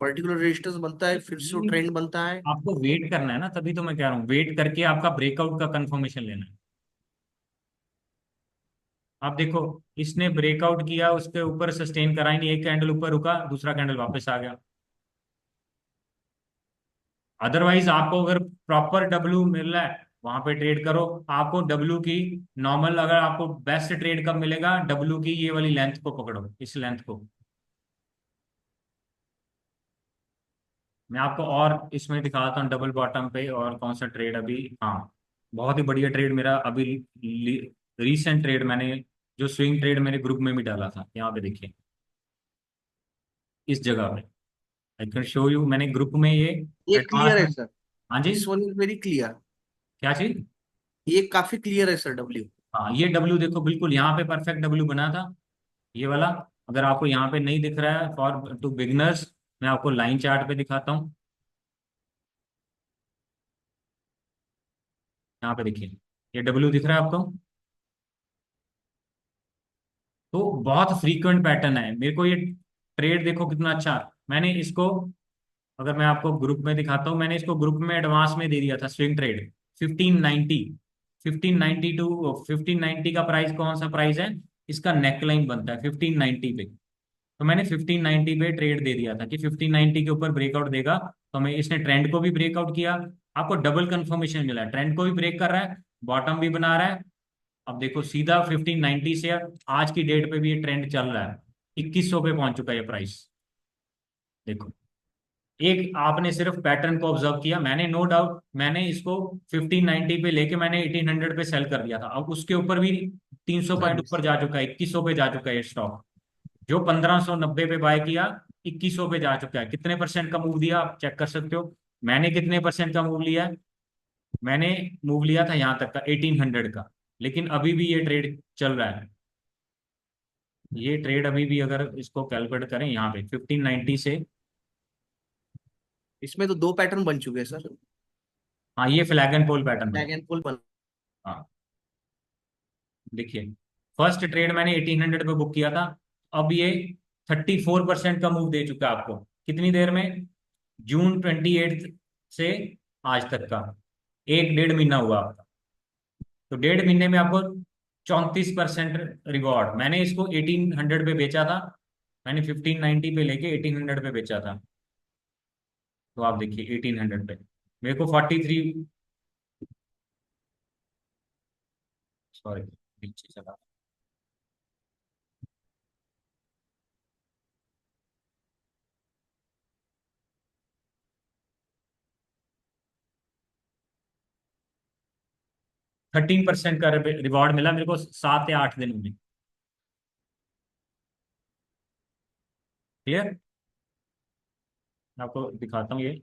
पर्टिकुलर रेजिस्टेंस बनता है, फिर से वो ट्रेंड बनता है। आपको वेट करना है ना, तभी तो मैं कह रहा हूँ वेट करके आपका ब्रेकआउट का कंफर्मेशन लेना है। आप देखो इसने ब्रेकआउट किया, उसके ऊपर सस्टेन करा ही नहीं, एक कैंडल ऊपर रुका, दूसरा कैंडल वापस आ गया। अदरवाइज आपको अगर प्रॉपर डब्ल्यू मिल रहा है वहां पे ट्रेड करो। आपको डब्ल्यू की नॉर्मल, अगर आपको बेस्ट ट्रेड कब मिलेगा, डब्ल्यू की ये वाली लेंथ को पकड़ो, इस लेंथ को। मैं आपको और इसमें दिखाता हूँ डबल बॉटम पे और कौन सा ट्रेड अभी। हाँ, बहुत ही बढ़िया ट्रेड मेरा अभी, रीसेंट ट्रेड मैंने, जो स्विंग ट्रेड मेरे ग्रुप में भी डाला था, यहाँ पे देखिए इस जगह पे। आई कैन शो यू, मैंने ग्रुप में ये ये एडवांस क्लियर है में। सर, हाँ जी। This one is very clear, क्या चीज? ये काफी क्लियर है सर डब्ल्यू। हाँ, ये डब्ल्यू देखो बिल्कुल यहाँ पे परफेक्ट डब्ल्यू बना था, ये वाला। अगर आपको यहाँ पे नहीं दिख रहा है फॉर टू बिगनर्स, मैं आपको लाइन चार्ट पे दिखाता हूँ। यहाँ पे देखिए, ये डब्ल्यू दिख रहा है आपको? तो बहुत फ्रीक्वेंट पैटर्न है मेरे को ये ट्रेड, देखो कितना अच्छा। मैंने इसको, अगर मैं आपको ग्रुप में दिखाता हूँ, मैंने इसको ग्रुप में एडवांस में दे दिया था स्विंग ट्रेड 1590। 1590 टू 1590 का प्राइस कौन सा प्राइस है, इसका नेकलाइन बनता है 1590 पे। तो मैंने 1590 पे ट्रेड दे दिया था कि 1590 के ऊपर ब्रेकआउट देगा। तो मैं, इसने ट्रेंड को भी ब्रेकआउट किया, आपको डबल कंफर्मेशन मिला है, ट्रेंड को भी ब्रेक कर रहा है, बॉटम भी बना रहा है। अब देखो सीधा 1590 से आज की डेट पे भी ये ट्रेंड चल रहा है, 2100 पे पहुंच चुका है ये प्राइस। देखो, एक आपने सिर्फ पैटर्न को ऑब्जर्व किया, मैंने नो डाउट मैंने इसको 1590 पे लेके मैंने 1800 पे सेल कर दिया था। अब उसके ऊपर भी 300 पॉइंट ऊपर जा चुका है, 2100 पे जा चुका है ये स्टॉक। जो 1590 पे बाय किया, 2100 पे जा चुका है। कितने परसेंट का मूव दिया आप चेक कर सकते हो। मैंने कितने परसेंट का मूव लिया है, मैंने मूव लिया था यहाँ तक का 1800 का, लेकिन अभी भी ये ट्रेड चल रहा है। ये ट्रेड अभी भी अगर इसको कैलकुलेट करें यहाँ पे 1590 से। इसमें तो दो पैटर्न बन चुके हैं सर, हाँ, ये फ्लैग एंड पोल पैटर्न बना। बैक एंड पुल बन। हाँ, देखिए फर्स्ट ट्रेड मैंने 1800 पे बुक किया था, अब ये 34% का मूव दे चुका है आपको। कितनी देर में? जून 28 से आज तक का 1 डेढ़ महीना हुआ आपका। तो 1.5 महीने में आपको 34% रिवॉर्ड। मैंने इसको 1800 पे बेचा था, मैंने 1590 पे लेके 1800 पे बेचा था। तो आप देखिए 1800 पे मेरे को 43, सॉरी पीछे चला, 13% का रिवॉर्ड मिला मेरे को 7 या 8 दिनों में। क्लियर? आपको दिखाता हूँ ये,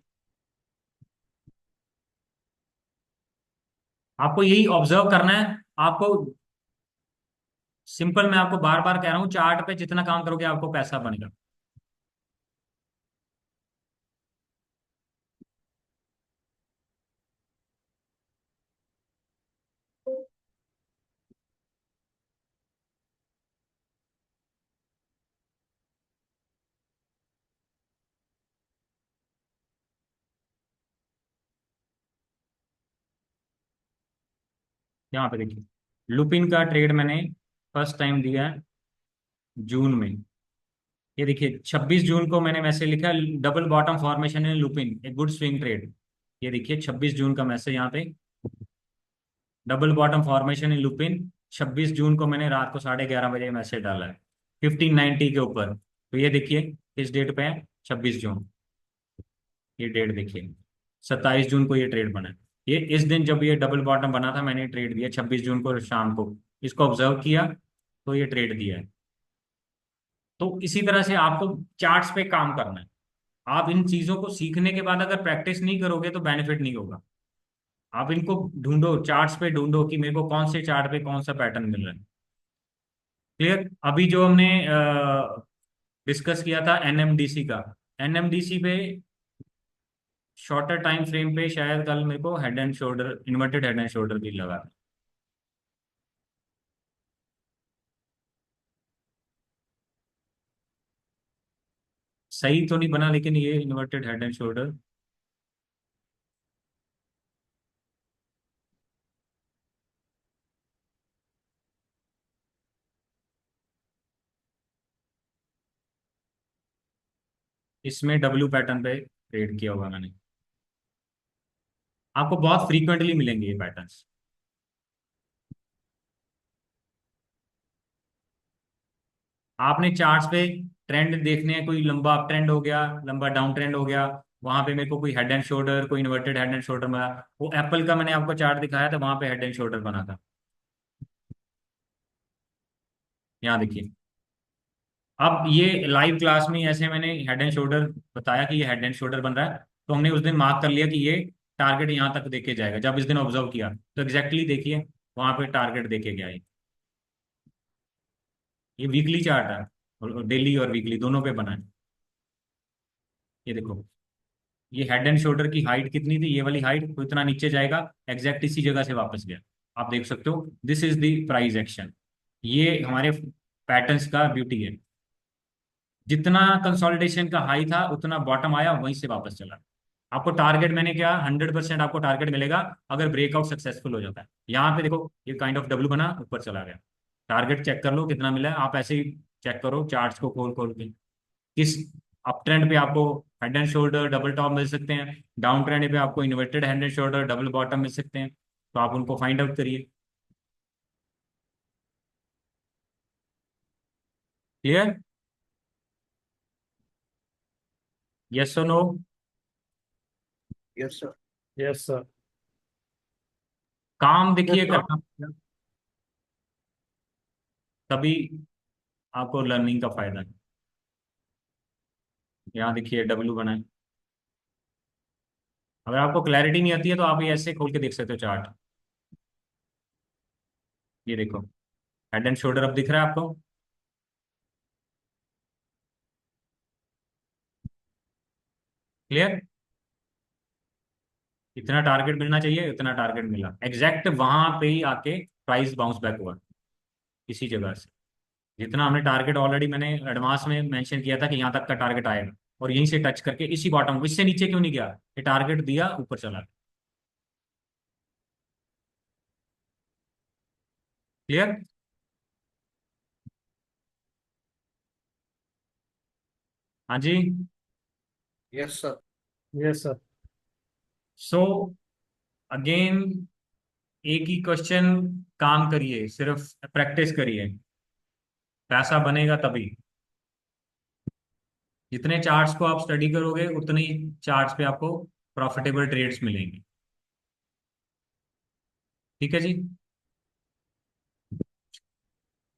आपको यही ऑब्जर्व करना है। आपको सिंपल, मैं आपको बार बार कह रहा हूँ, चार्ट पे जितना काम करोगे आपको पैसा बनेगा। यहाँ पे देखिए, लुपिन का ट्रेड मैंने फर्स्ट टाइम दिया है जून में। ये देखिए 26 जून को मैंने मैसेज लिखा, double bottom formation in Lupin a good swing trade. ये देखिए 26 जून का मैसेज यहाँ पे, डबल बॉटम फॉर्मेशन इन लुपिन। 26 जून को मैंने रात को 11:30 बजे मैसेज डाला है 1590 के ऊपर। तो ये देखिए किस डेट पे है, 26 जून। ये डेट देखिए, 27 जून को ये ट्रेड बना है। ये इस दिन जब ये डबल बॉटम बना था मैंने ट्रेड दिया 26 जून को शाम को, इसको ऑब्जर्व किया तो ये ट्रेड दिया है। तो इसी तरह से आपको चार्ट्स पे काम करना है। आप इन चीजों को सीखने के बाद अगर प्रैक्टिस नहीं करोगे तो बेनिफिट नहीं होगा। आप इनको ढूंढो, चार्ट्स पे ढूंढो कि मेरे को कौन से चार्ट पे कौन सा पैटर्न मिल रहा है। क्लियर। अभी जो हमने डिस्कस किया था एनएमडीसी का, एनएमडीसी पे शॉर्टर टाइम फ्रेम पे शायद कल मेरे को head and shoulder, inverted head and shoulder भी लगा। सही तो नहीं बना लेकिन ये इन्वर्टेड हेड एंड शोल्डर। इसमें डब्ल्यू पैटर्न पे ट्रेड किया होगा मैंने। आपको बहुत फ्रीक्वेंटली मिलेंगे ये पैटर्न्स। आपने चार्ट्स पे ट्रेंड देखने हैं, कोई लंबा अप ट्रेंड हो गया, लंबा डाउन ट्रेंड हो गया, वहां पे मेरे को कोई हेड एंड शोल्डर, कोई इन्वर्टेड हेड एंड शोल्डर मिला। वो एप्पल का मैंने आपको चार्ट दिखाया था, वहां पे हेड एंड शोल्डर बना था। यहाँ देखिए, अब ये लाइव क्लास में ऐसे मैंने हेड एंड शोल्डर बताया कि ये हेड एंड शोल्डर बन रहा है, तो हमने उस दिन मार्क कर लिया कि ये टारगेट यहाँ तक देके जाएगा। जब इस दिन ऑब्जर्व किया तो एग्जैक्टली देखिए वहां पे टारगेट देके गया ये वीकली चार्ट है, और डेली और वीकली दोनों पे बना है। ये देखो, ये हेड एंड शोल्डर की हाइट कितनी थी, ये वाली हाइट, तो इतना नीचे जाएगा, एग्जैक्ट इसी जगह से वापस गया। आप देख सकते हो, this is the price action. ये हमारे पैटर्न्स का ब्यूटी है। जितना कंसोलिडेशन का हाई था उतना बॉटम आया, वहीं से वापस चला। आपको टारगेट मैंने क्या, 100% आपको टारगेट मिलेगा अगर ब्रेकआउट सक्सेसफुल हो जाता है। यहाँ पे देखो ये काइंड ऑफ डब्ल्यू बना, ऊपर चला गया। टारगेट चेक कर लो कितना मिला है, आप ऐसे ही चेक करो चार्ट्स को खोल खोल के। किस अप ट्रेंड पे आपको head and shoulder double top मिल सकते हैं, डाउन ट्रेंड पे आपको inverted head and shoulder double bottom मिल सकते हैं, तो आप उनको फाइंड आउट करिए। क्लियर। यस और no. Yes sir. Yes sir. काम देखिए करना पड़ेगा, तभी आपको लर्निंग का फायदा है। यहाँ देखिए डब्ल्यू बना है। अगर आपको क्लैरिटी नहीं आती है तो आप ये ऐसे खोल के देख सकते हो चार्ट। ये देखो हेड एंड शोल्डर अब दिख रहा है आपको। क्लियर। इतना टारगेट मिलना चाहिए, इतना टारगेट मिला एग्जैक्ट, वहां पे ही आके प्राइस बाउंस बैक हुआ इसी जगह से। जितना हमने टारगेट ऑलरेडी मैंने एडवांस में मेंशन किया था कि यहाँ तक का टारगेट आएगा, और यहीं से टच करके इसी बॉटम, इससे नीचे क्यों नहीं गया, ये टारगेट दिया ऊपर चला। क्लियर। हाँ जी। Yes sir. Yes sir. So again एक ही क्वेश्चन, काम करिए, सिर्फ प्रैक्टिस करिए, पैसा बनेगा तभी। जितने चार्ट्स को आप स्टडी करोगे उतने ही चार्ट्स पे आपको प्रॉफिटेबल ट्रेड्स मिलेंगे। ठीक है जी।